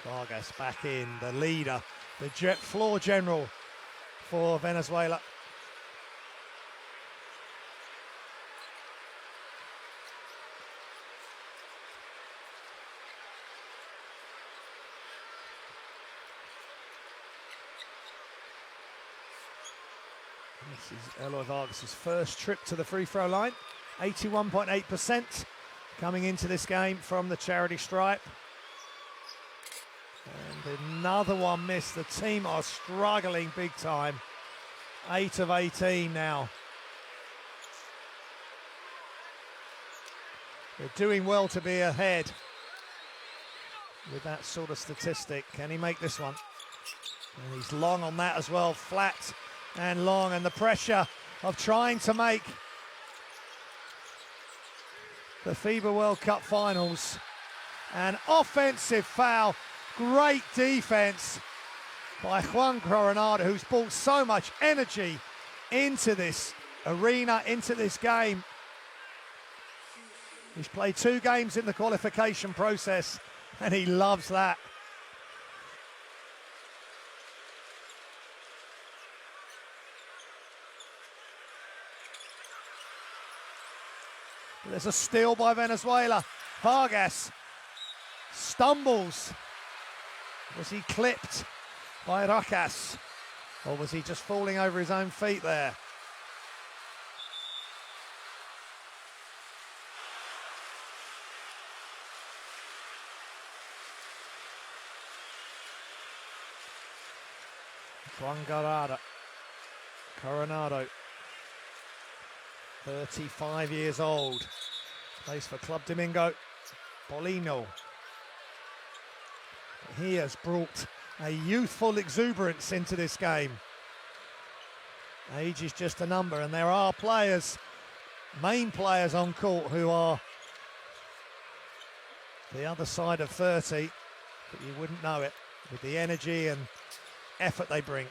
Vargas back in, the leader, the floor general for Venezuela. This is Eloy Vargas' first trip to the free throw line. 81.8% coming into this game from the charity stripe. And another one missed. The team are struggling big time. 8 of 18 now. They're doing well to be ahead with that sort of statistic. Can he make this one? And he's long on that as well, flat and long, and the pressure of trying to make the FIBA World Cup finals. An offensive foul, great defense by Juan Coronado, who's brought so much energy into this arena, into this game. He's played 2 games in the qualification process, and he loves that. There's a steal by Venezuela. Vargas stumbles. Was he clipped by Rocas? Or was he just falling over his own feet there? Juan Coronado. 35 years old, plays for Club Domingo Paulino. He has brought a youthful exuberance into this game. Age is just a number, and there are players, main players on court, who are the other side of 30, but you wouldn't know it with the energy and effort they bring.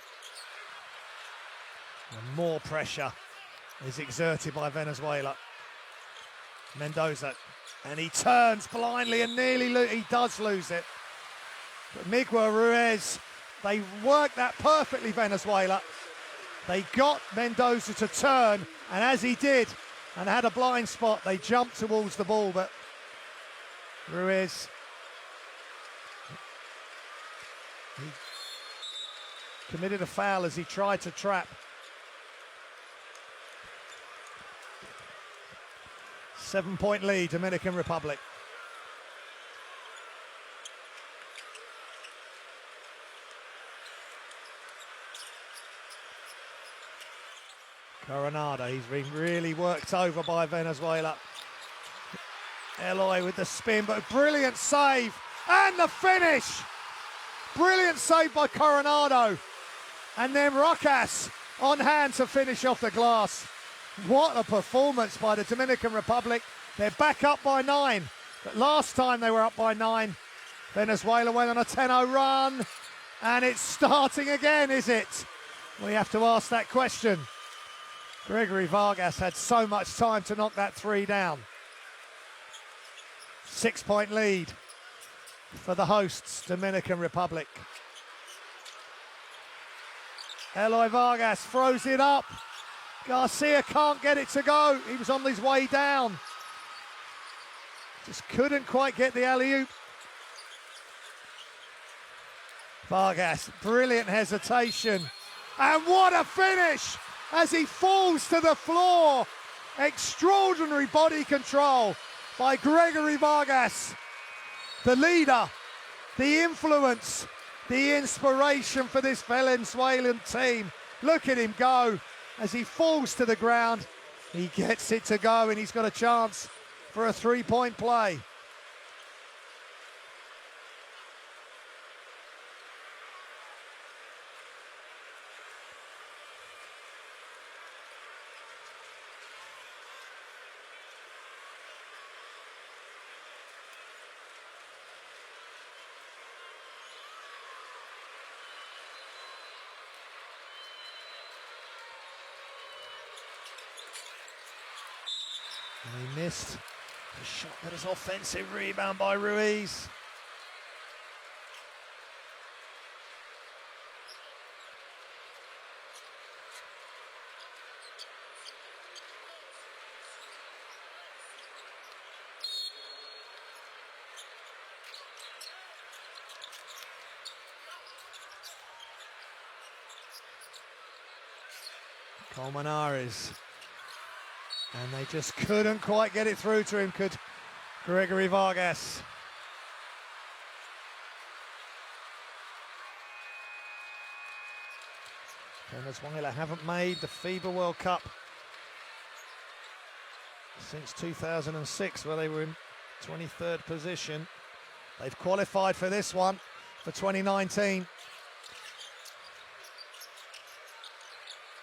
And more pressure is exerted by Venezuela. Mendoza, and he turns blindly and nearly he does lose it. But Miguel Ruiz, they worked that perfectly, Venezuela. They got Mendoza to turn, and as he did, and had a blind spot, they jumped towards the ball, but Ruiz, he committed a foul as he tried to trap. 7-point lead, Dominican Republic. Coronado, he's been really worked over by Venezuela. Eloy with the spin, but brilliant save, and the finish! Brilliant save by Coronado. And then Rocas on hand to finish off the glass. What a performance by the Dominican Republic. They're back up by 9. But last time they were up by 9, Venezuela went on a 10-0 run. And it's starting again, is it? We have to ask that question. Gregory Vargas had so much time to knock that 3 down. 6-point lead for the hosts, Dominican Republic. Eloy Vargas throws it up. Garcia can't get it to go. He was on his way down. Just couldn't quite get the alley-oop. Vargas, brilliant hesitation. And what a finish as he falls to the floor. Extraordinary body control by Gregory Vargas. The leader, the influence, the inspiration for this Venezuelan team. Look at him go as he falls to the ground. He gets it to go and he's got a chance for a three-point play. And he missed the shot, that is offensive rebound by Ruiz. Colmenares. And they just couldn't quite get it through to him, could Gregory Vargas. Venezuela haven't made the FIBA World Cup since 2006, where they were in 23rd position. They've qualified for this one for 2019.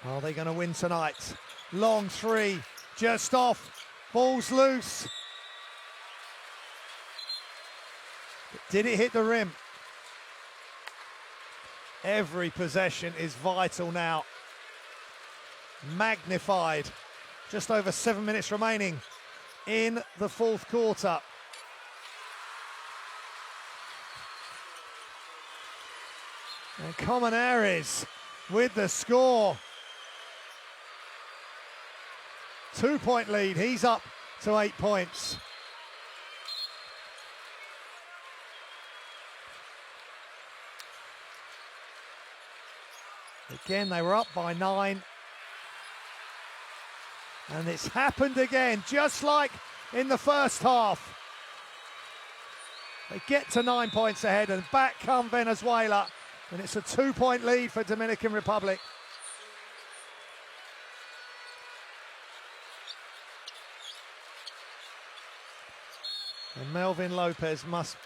Are they going to win tonight? Long three. Just off, ball's loose. Did it hit the rim? Every possession is vital now. Magnified. Just over 7 minutes remaining in the fourth quarter. And Colmenares with the score. 2-point lead, he's up to 8 points. Again, they were up by 9. And it's happened again, just like in the first half. They get to 9 points ahead and back come Venezuela. And it's a 2-point lead for Dominican Republic. And Melvin Lopez must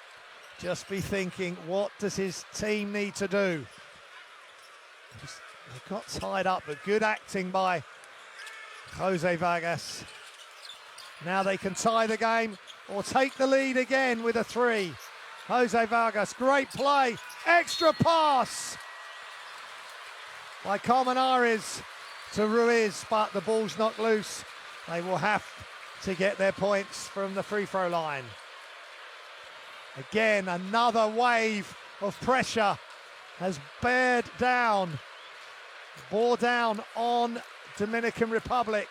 just be thinking, what does his team need to do? They got tied up, but good acting by Jose Vargas. Now they can tie the game or take the lead again with a 3. Jose Vargas, great play, extra pass by Colmenares to Ruiz, but the ball's knocked loose. They will have to get their points from the free throw line. Again, another wave of pressure has bore down on Dominican Republic.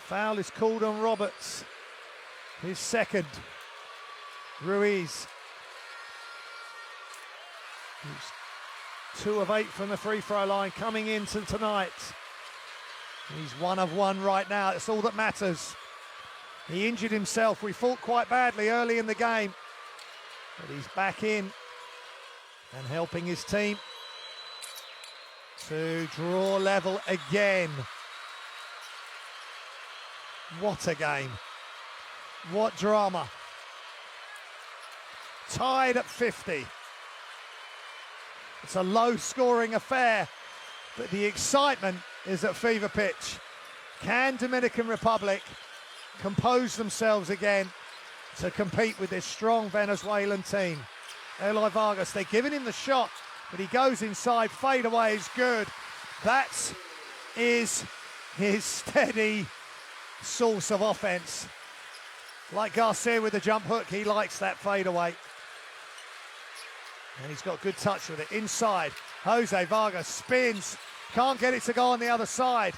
Foul is called on Roberts, his second. Ruiz, who's 2 of 8 from the free throw line, coming into tonight. He's 1 of 1 right now. That's all that matters. He injured himself. We fought quite badly early in the game, but he's back in and helping his team to draw level again. What a game. What drama. Tied at 50. It's a low-scoring affair, but the excitement is at fever pitch. Can Dominican Republic compose themselves again to compete with this strong Venezuelan team? Eloy Vargas, they're giving him the shot, but he goes inside, fadeaway is good. That is his steady source of offense. Like Garcia with the jump hook, he likes that fadeaway. And he's got good touch with it. Inside, Jose Vargas spins, can't get it to go on the other side.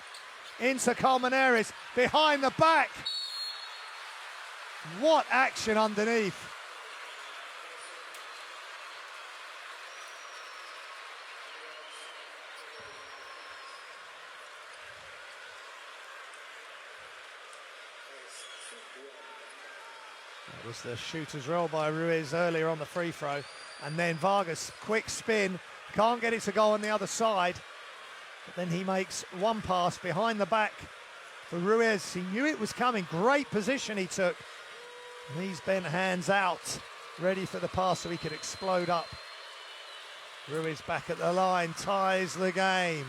Into Colmenares, behind the back. What action underneath. That was the shooter's roll by Ruiz earlier on the free throw. And then Vargas, quick spin, can't get it to go on the other side. But then he makes one pass behind the back for Ruiz. He knew it was coming, great position he took. Knees bent, hands out, ready for the pass so he could explode up. Ruiz back at the line, ties the game.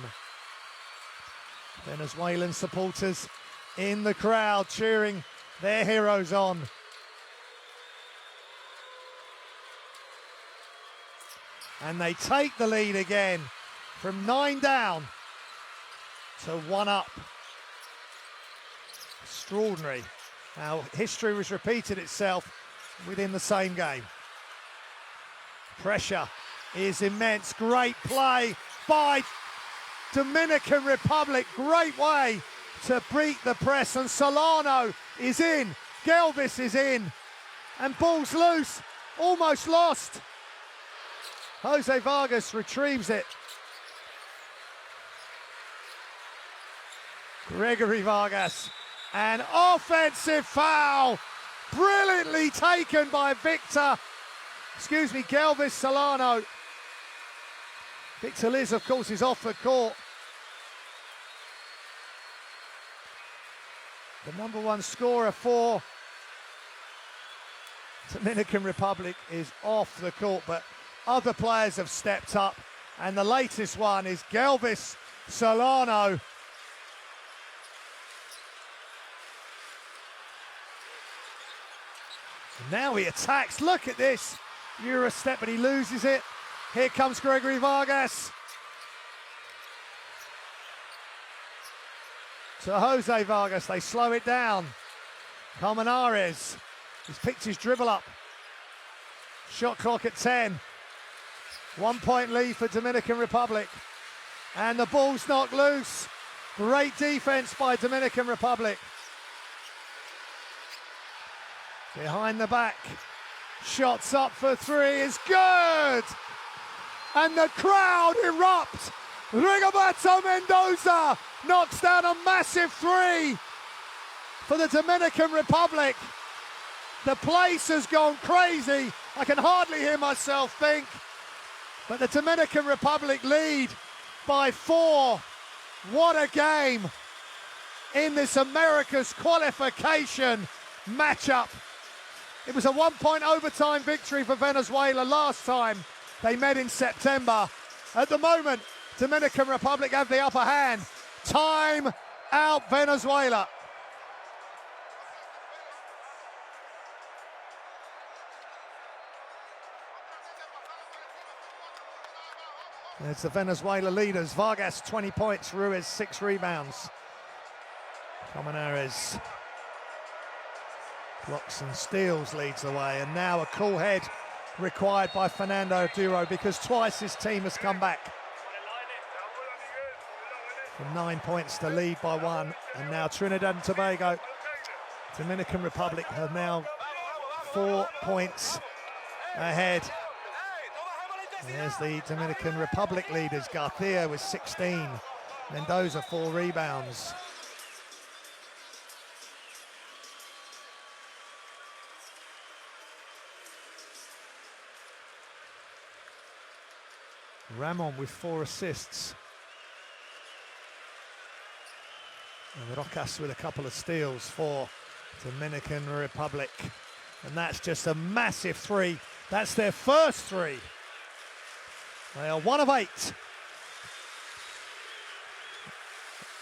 Venezuelan supporters in the crowd cheering their heroes on. And they take the lead again from 9 down to 1 up. Extraordinary how history was repeated itself within the same game. Pressure is immense. Great play by Dominican Republic. Great way to beat the press. And Solano is in. Galvis is in. And ball's loose. Almost lost. Jose Vargas retrieves it. Gregory Vargas. An offensive foul. Brilliantly taken by Galvis Solano. Victor Liz, of course, is off the court. The number one scorer for Dominican Republic is off the court, but other players have stepped up, and the latest one is Galvis Solano. Now he attacks. Look at this. Euro step, but he loses it. Here comes Gregory Vargas. To Jose Vargas. They slow it down. Colmenares. He's picked his dribble up. Shot clock at 10. 1 point lead for Dominican Republic. And the ball's knocked loose. Great defense by Dominican Republic. Behind the back. Shots up for three is good. And the crowd erupts. Rigoberto Mendoza knocks down a massive three for the Dominican Republic. The place has gone crazy. I can hardly hear myself think. But the Dominican Republic lead by 4. What a game in this America's qualification matchup. It was a 1 point overtime victory for Venezuela last time they met in September. At the moment, Dominican Republic have the upper hand. Time out Venezuela. There's the Venezuela leaders. Vargas 20 points, Ruiz 6 rebounds. Colmenares blocks and steals, leads the way, and now a cool head required by Fernando Duro because twice his team has come back from 9 points to lead by 1, and now Trinidad and Tobago, Dominican Republic have now 4 points ahead. There's the Dominican Republic leaders, Garcia with 16, Mendoza 4 rebounds. Ramon with 4 assists. And Rocas with a couple of steals for Dominican Republic. And that's just a massive 3. That's their first 3. They are 1 of 8.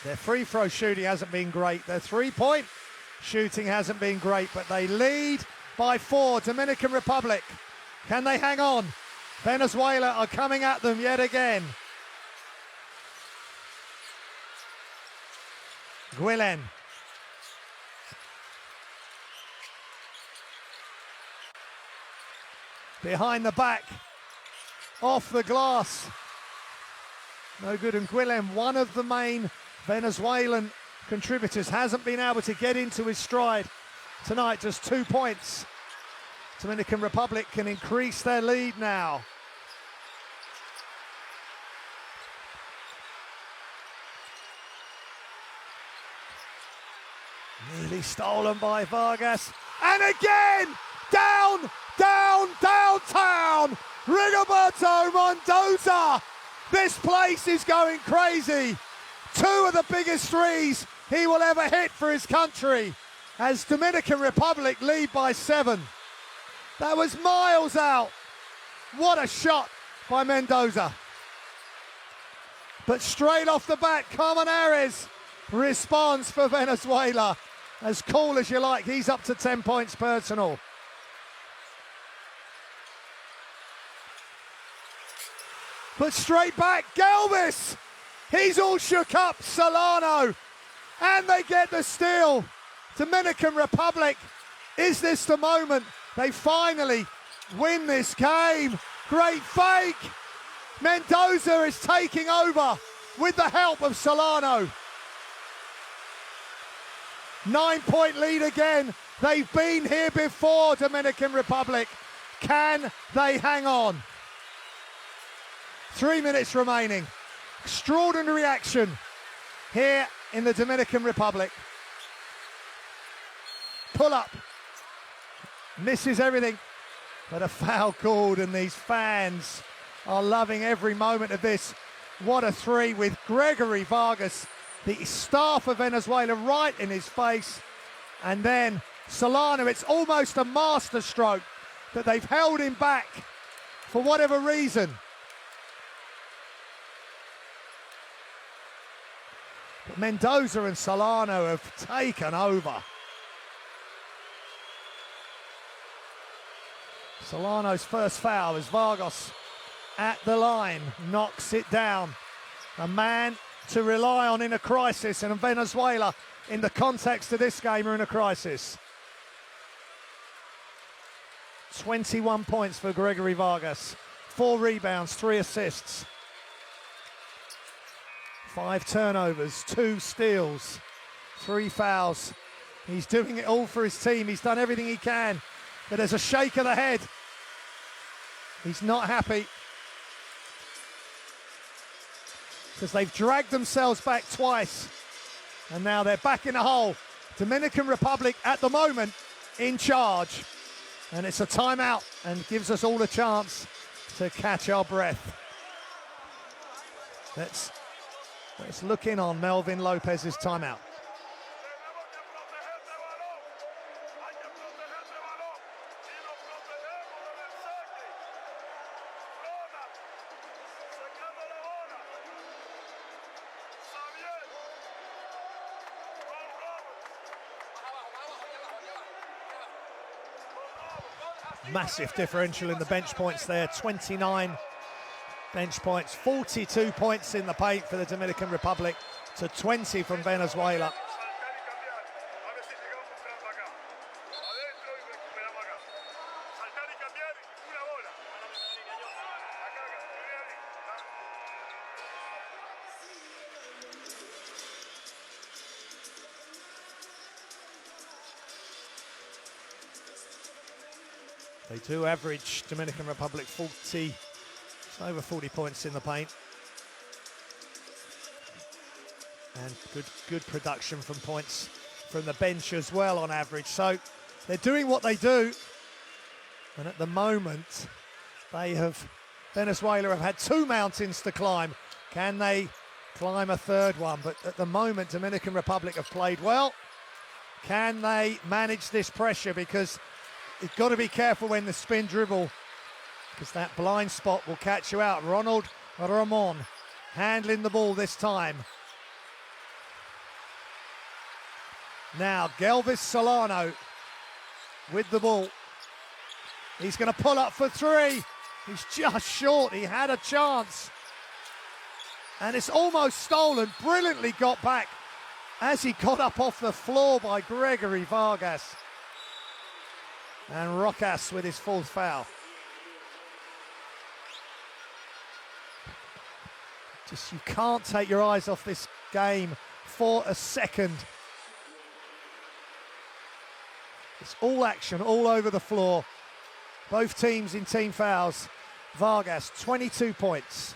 Their free throw shooting hasn't been great. Their 3-point shooting hasn't been great, but they lead by 4. Dominican Republic. Can they hang on? Venezuela are coming at them yet again. Guillen. Behind the back. Off the glass. No good. And Guillen, one of the main Venezuelan contributors, hasn't been able to get into his stride tonight. Just 2 points. Dominican Republic can increase their lead now. Nearly stolen by Vargas. And again, on. Rigoberto Mendoza. This place is going crazy. 2 of the biggest threes he will ever hit for his country as Dominican Republic lead by 7. That was miles out. What a shot by Mendoza. But straight off the bat, Comonares responds for Venezuela. As cool as you like, he's up to 10 points personal. But straight back, Galvis. He's all shook up, Solano. And they get the steal. Dominican Republic, is this the moment they finally win this game? Great fake. Mendoza is taking over with the help of Solano. 9-point lead again. They've been here before, Dominican Republic. Can they hang on? 3 minutes remaining. Extraordinary action here in the Dominican Republic. Pull up. Misses everything. But a foul called, and these fans are loving every moment of this. What a 3 with Gregory Vargas, the star for Venezuela, right in his face. And then Solano, it's almost a masterstroke that they've held him back for whatever reason. But Mendoza and Solano have taken over. Solano's first foul as Vargas at the line knocks it down. A man to rely on in a crisis, and Venezuela, in the context of this game, are in a crisis. 21 points for Gregory Vargas, 4 rebounds, 3 assists. 5 turnovers, 2 steals, 3 fouls. He's doing it all for his team. He's done everything he can, but there's a shake of the head. He's not happy because they've dragged themselves back twice, and now they're back in the hole. Dominican Republic at the moment in charge, and it's a timeout and gives us all a chance to catch our breath. Let's look in on Melvin Lopez's timeout. Massive differential in the bench points there, 29 bench points, 42 points in the paint for the Dominican Republic to 20 from Venezuela. They do average, Dominican Republic, over 40 points in the paint. And good production from points from the bench as well on average. So they're doing what they do. And at the moment, Venezuela have had 2 mountains to climb. Can they climb a third one? But at the moment, Dominican Republic have played well. Can they manage this pressure? Because you've got to be careful when the spin dribble, because that blind spot will catch you out. Ronald Ramon handling the ball this time. Now Galvis Solano with the ball. He's going to pull up for 3. He's just short. He had a chance. And it's almost stolen. Brilliantly got back as he got up off the floor by Gregory Vargas. And Rojas with his 4th foul. Just, you can't take your eyes off this game for a second. It's all action all over the floor. Both teams in team fouls. Vargas, 22 points,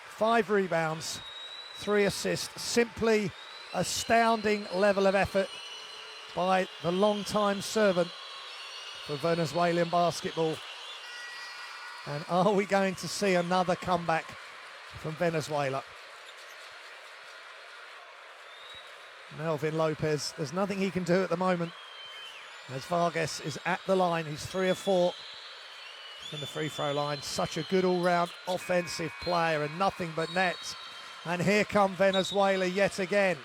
5 rebounds, 3 assists. Simply astounding level of effort by the long-time servant for Venezuelan basketball. 22 points, 5 rebounds, 3 assists. Simply astounding level of effort by the long-time servant for Venezuelan basketball. 22 points, 5 rebounds, 3 assists. Simply astounding level of effort by the long-time servant for Venezuelan basketball. And are we going to see another comeback from Venezuela? Melvin Lopez, there's nothing he can do at the moment, as Vargas is at the line. He's 3 of 4 from the free throw line. Such a good all-round offensive player and nothing but nets. And here come Venezuela yet again.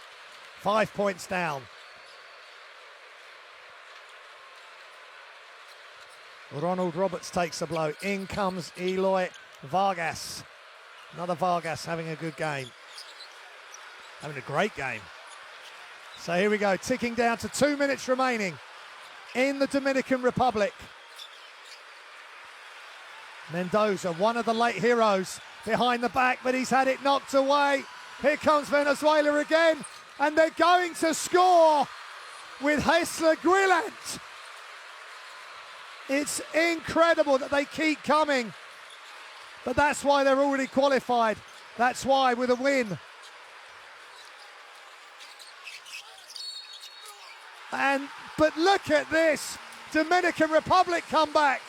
5 points down. Ronald Roberts takes the blow. In comes Eloy Vargas. Another Vargas having a good game. Having a great game. So here we go, ticking down to 2 minutes remaining in the Dominican Republic. Mendoza, one of the late heroes, behind the back, but he's had it knocked away. Here comes Venezuela again, and they're going to score with Hesler Guillant. It's incredible that they keep coming, but that's why they're already qualified. That's why, with a win. But look at this, Dominican Republic comeback.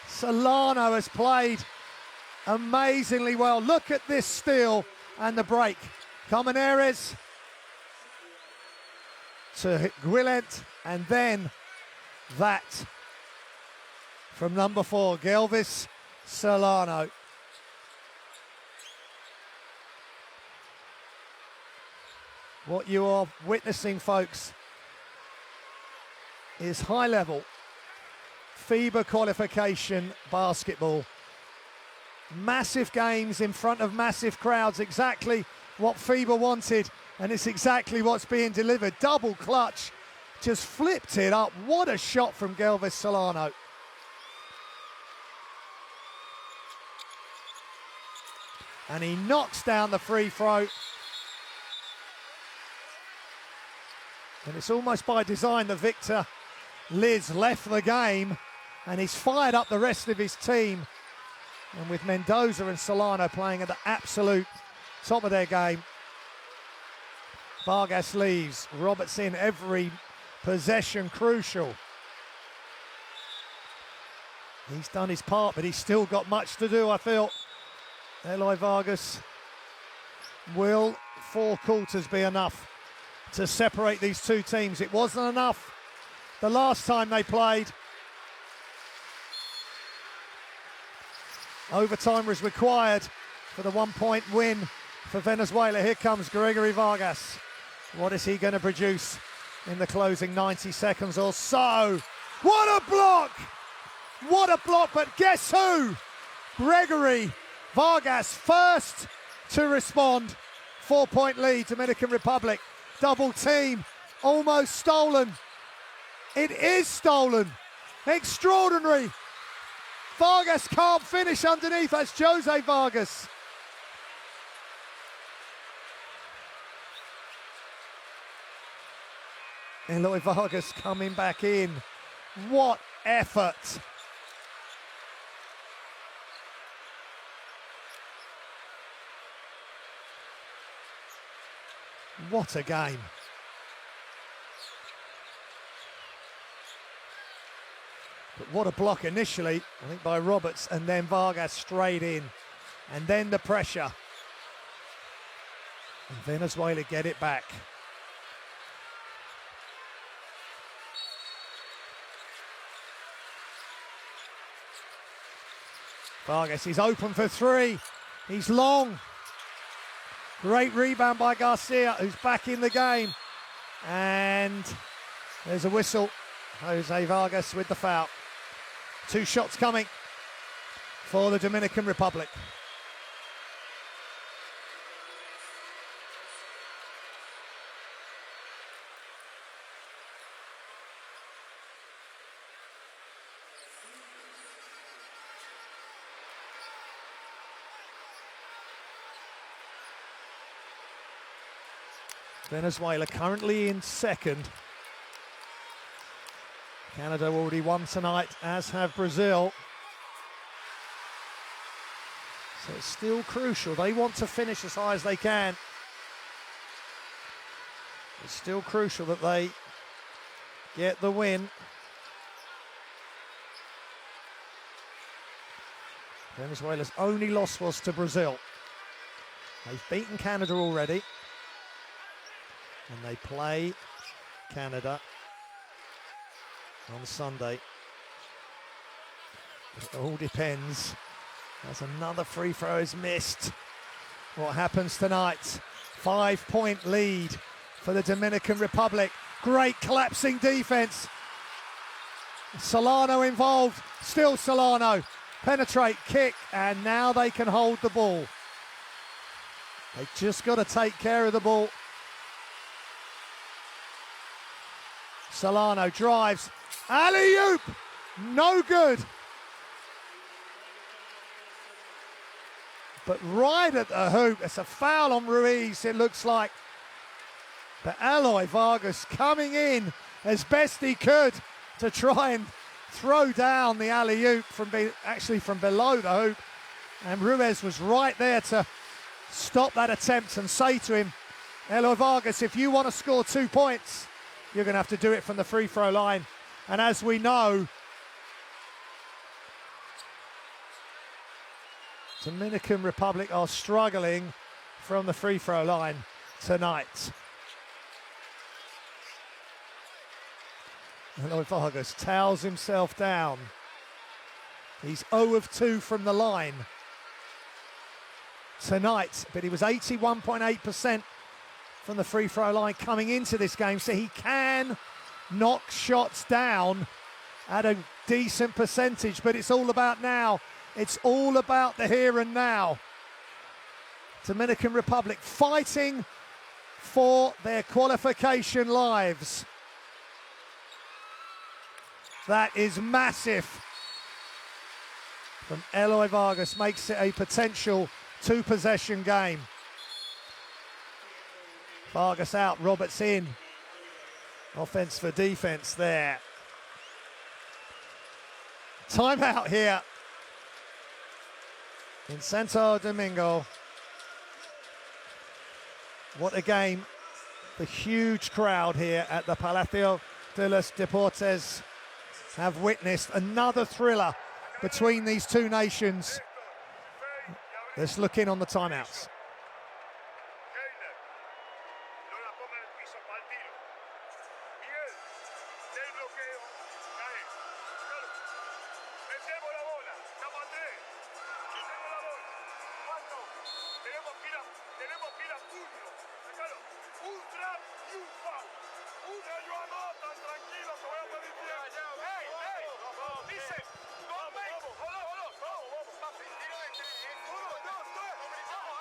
Solano has played amazingly well. Look at this steal and the break. Comaneres to Guillant, and then that from number 4, Gelvis Solano. What you are witnessing, folks, is high-level FIBA qualification basketball. Massive games in front of massive crowds, exactly what FIBA wanted, and it's exactly what's being delivered. Double clutch, just flipped it up. What a shot from Gelvis Solano. And he knocks down the free throw. And it's almost by design that Victor Liz left the game, and he's fired up the rest of his team. And with Mendoza and Solano playing at the absolute top of their game, Vargas leaves. Roberts in, every possession crucial. He's done his part, but he's still got much to do, I feel. Eloy Vargas. Will 4 quarters be enough to separate these two teams? It wasn't enough the last time they played. Overtime was required for the 1-point win for Venezuela. Here comes Gregory Vargas. What is he going to produce in the closing 90 seconds or so? What a block! What a block, but guess who? Gregory Vargas, first to respond. 4-point lead, Dominican Republic. Double team, almost stolen. It is stolen. Extraordinary. Vargas can't finish underneath. That's Jose Vargas. Eloy Vargas coming back in. What effort. What a game. But what a block initially, I think, by Roberts, and then Vargas straight in. And then the pressure. And Venezuela get it back. Vargas, he's open for 3. He's long. Great rebound by Garcia, who's back in the game. And there's a whistle. Jose Vargas with the foul. 2 shots coming for the Dominican Republic. Venezuela currently in second. Canada already won tonight, as have Brazil. So it's still crucial. They want to finish as high as they can. It's still crucial that they get the win. Venezuela's only loss was to Brazil. They've beaten Canada already. And they play Canada on Sunday. It all depends. As another free throw is missed. What happens tonight? 5-point lead for the Dominican Republic. Great collapsing defense. Solano involved. Still Solano. Penetrate, kick, and now they can hold the ball. They just got to take care of the ball. Solano drives. Alley-oop! No good. But right at the hoop, it's a foul on Ruiz, it looks like. But Eloy Vargas coming in as best he could to try and throw down the alley-oop from below the hoop. And Ruiz was right there to stop that attempt and say to him, Eloy Vargas, if you want to score 2 points, you're going to have to do it from the free throw line. And as we know, Dominican Republic are struggling from the free throw line tonight. Eloy Vargas towels himself down. He's 0 of 2 from the line tonight, but he was 81.8% from the free throw line coming into this game, so he can knock shots down at a decent percentage, but it's all about now. It's all about the here and now. Dominican Republic fighting for their qualification lives. That is massive from Eloy Vargas, makes it a potential 2-possession game. Vargas out, Roberts in. Offense for defense there. Timeout here in Santo Domingo. What a game. The huge crowd here at the Palacio de los Deportes have witnessed another thriller between these two nations. Let's look in on the timeouts.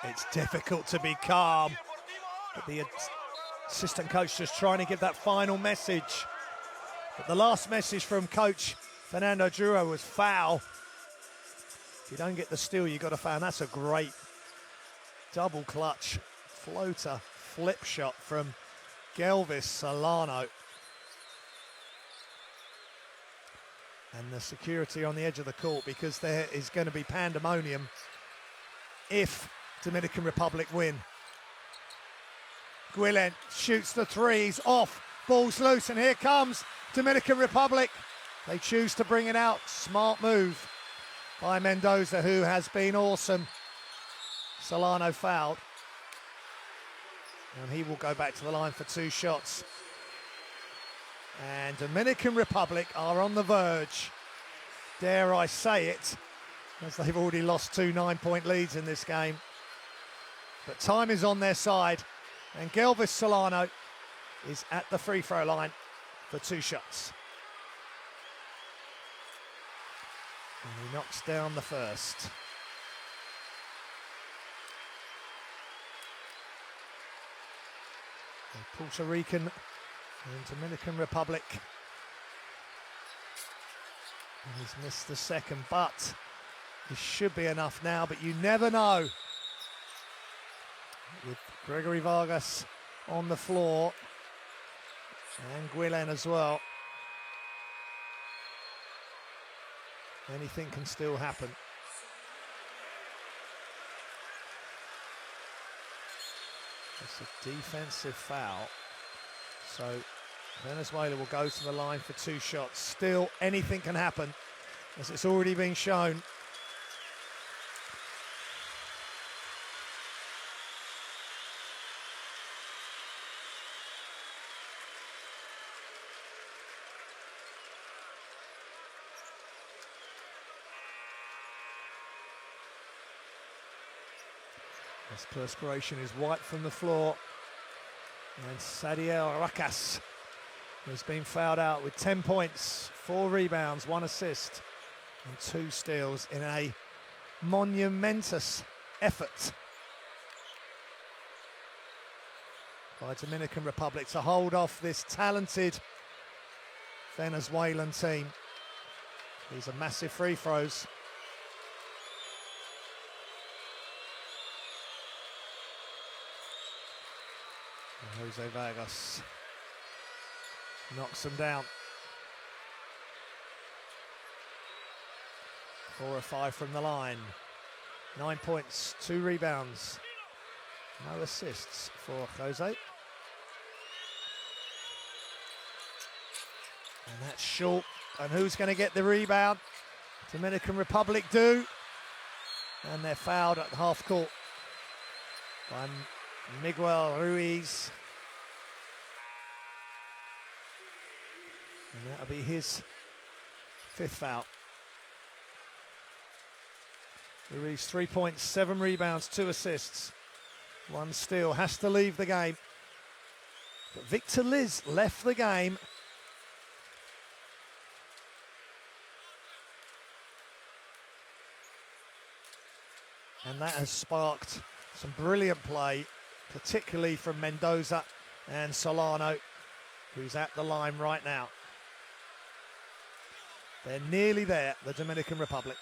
It's difficult to be calm, but the assistant coach just trying to give that final message. But the last message from coach Fernando Duro was foul. If you don't get the steal, you got a foul. And that's a great double clutch floater flip shot from Gelvis Solano. And the security on the edge of the court, because there is going to be pandemonium if Dominican Republic win. Guillen shoots the threes off, ball's loose, and here comes Dominican Republic. They choose to bring it out. Smart move by Mendoza, who has been awesome. Solano fouled, and he will go back to the line for 2 shots. And Dominican Republic are on the verge, dare I say it, as they've already lost 2 9-point leads in this game. But time is on their side, and Gelvis Solano is at the free throw line for 2 shots. And he knocks down the first. And Puerto Rican and Dominican Republic. And he's missed the second, but this should be enough now, but you never know. With Gregory Vargas on the floor and Guillen as well. Anything can still happen. It's a defensive foul. So Venezuela will go to the line for 2 shots. Still, anything can happen, as it's already been shown. This perspiration is white from the floor. And Sadiel Rakas has been fouled out with 10 points, 4 rebounds, 1 assist, and 2 steals in a monumentous effort by Dominican Republic to hold off this talented Venezuelan team. These are massive free throws. Jose Vargas knocks them down. 4 or 5 from the line. 9 points, 2 rebounds. No assists for Jose. And that's short. And who's going to get the rebound? Dominican Republic do. And they're fouled at the half court by Miguel Ruiz. And that'll be his 5th foul. Ruiz 3 points, 7 rebounds, 2 assists, 1 steal. Has to leave the game. But Victor Liz left the game. And that has sparked some brilliant play, particularly from Mendoza and Solano, who's at the line right now. They're nearly there, the Dominican Republic.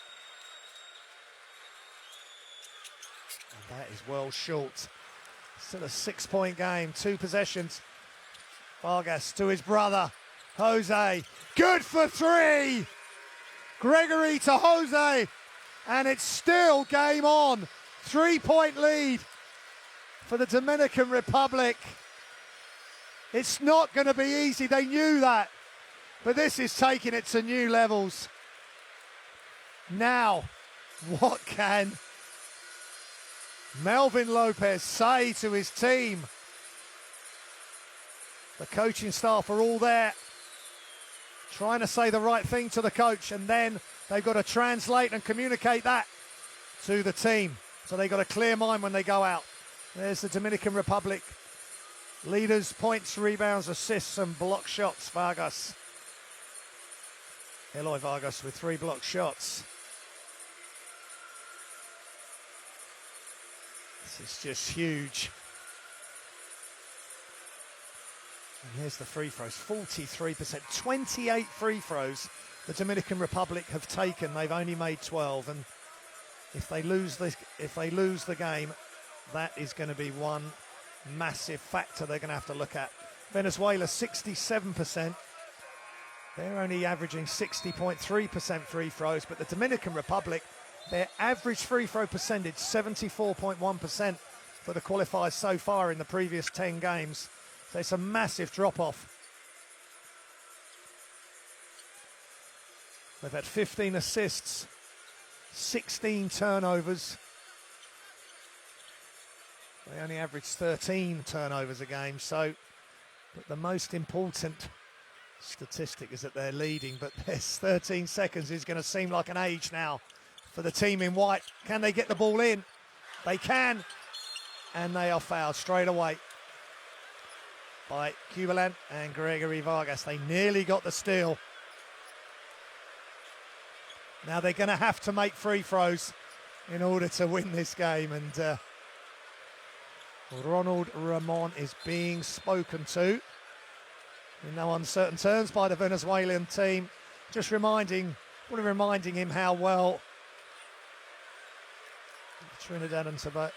And that is well short. Still a 6-point game, 2 possessions. Vargas to his brother, Jose. Good for 3! Gregory to Jose. And it's still game on. 3-point lead for the Dominican Republic. It's not going to be easy, they knew that. But this is taking it to new levels. Now, what can Melvin Lopez say to his team? The coaching staff are all there, trying to say the right thing to the coach, and then they've got to translate and communicate that to the team. So they've got a clear mind when they go out. There's the Dominican Republic leaders, points, rebounds, assists, and block shots. Vargas. Eloy Vargas with 3 block shots. This is just huge. And here's the free throws, 43%, 28 free throws the Dominican Republic have taken. They've only made 12, and if they lose the game, that is going to be one massive factor they're going to have to look at. Venezuela 67%. They're only averaging 60.3% free throws, but the Dominican Republic, their average free throw percentage 74.1% for the qualifiers so far in the previous 10 games. So it's a massive drop-off. They've had 15 assists, 16 turnovers. They only average 13 turnovers a game. So, but the most important statistic is that they're leading, but this 13 seconds is going to seem like an age now for the team in white. Can they get the ball in? They can, and they are fouled straight away by Cubalan and Gregory Vargas. They nearly got the steal. Now they're going to have to make free throws in order to win this game, and Ronald Ramon is being spoken to in no uncertain terms by the Venezuelan team, just reminding him how well Trinidad and Tobago,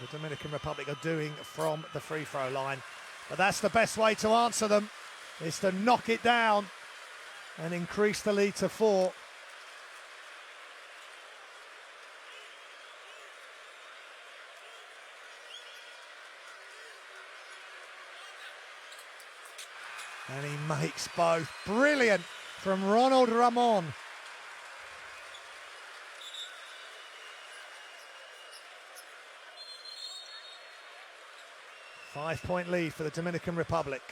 the Dominican Republic, are doing from the free throw line. But that's the best way to answer them, is to knock it down and increase the lead to 4. And he makes both. Brilliant from Ronald Ramon. Five-point lead for the Dominican Republic.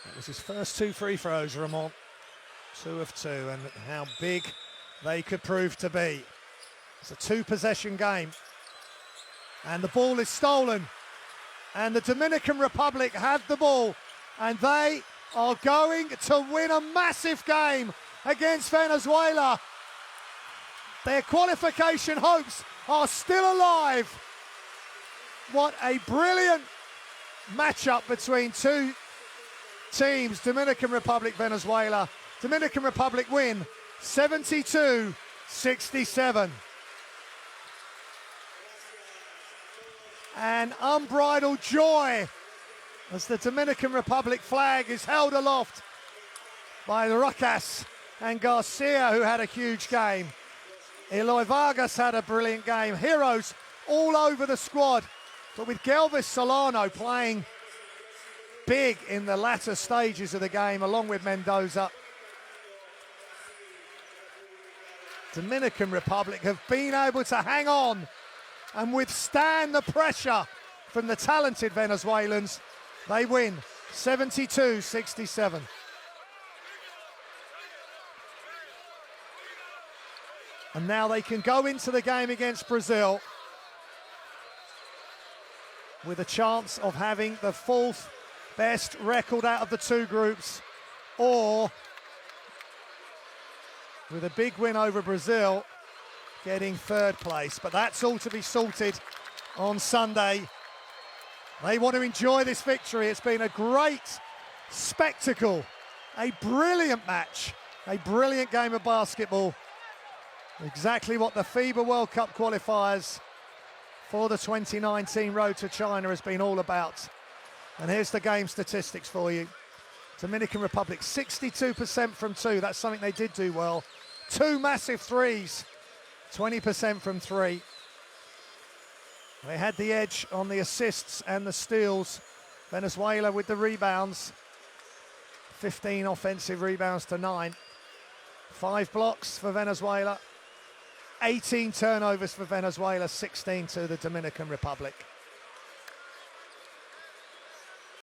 That was his first two free throws, Ramon. 2 of 2, and how big they could prove to be. It's a two-possession game. And the ball is stolen. And the Dominican Republic have the ball. And they are going to win a massive game against Venezuela. Their qualification hopes are still alive. What a brilliant matchup between two teams, Dominican Republic, Venezuela. Dominican Republic win 72-67. And unbridled joy as the Dominican Republic flag is held aloft by Rocas and Garcia, who had a huge game. Eloy Vargas had a brilliant game. Heroes all over the squad, but with Gelvis Solano playing big in the latter stages of the game, along with Mendoza. Dominican Republic have been able to hang on and withstand the pressure from the talented Venezuelans. They win 72-67. And now they can go into the game against Brazil with a chance of having the fourth best record out of the two groups, or with a big win over Brazil, getting third place. But that's all to be sorted on Sunday. They want to enjoy this victory. It's been a great spectacle, a brilliant match, a brilliant game of basketball. Exactly what the FIBA World Cup qualifiers for the 2019 Road to China has been all about. And here's the game statistics for you. Dominican Republic, 62% from two. That's something they did do well. 2 massive threes, 20% from 3. They had the edge on the assists and the steals. Venezuela with the rebounds. 15 offensive rebounds to 9. 5 blocks for Venezuela. 18 turnovers for Venezuela, 16 to the Dominican Republic.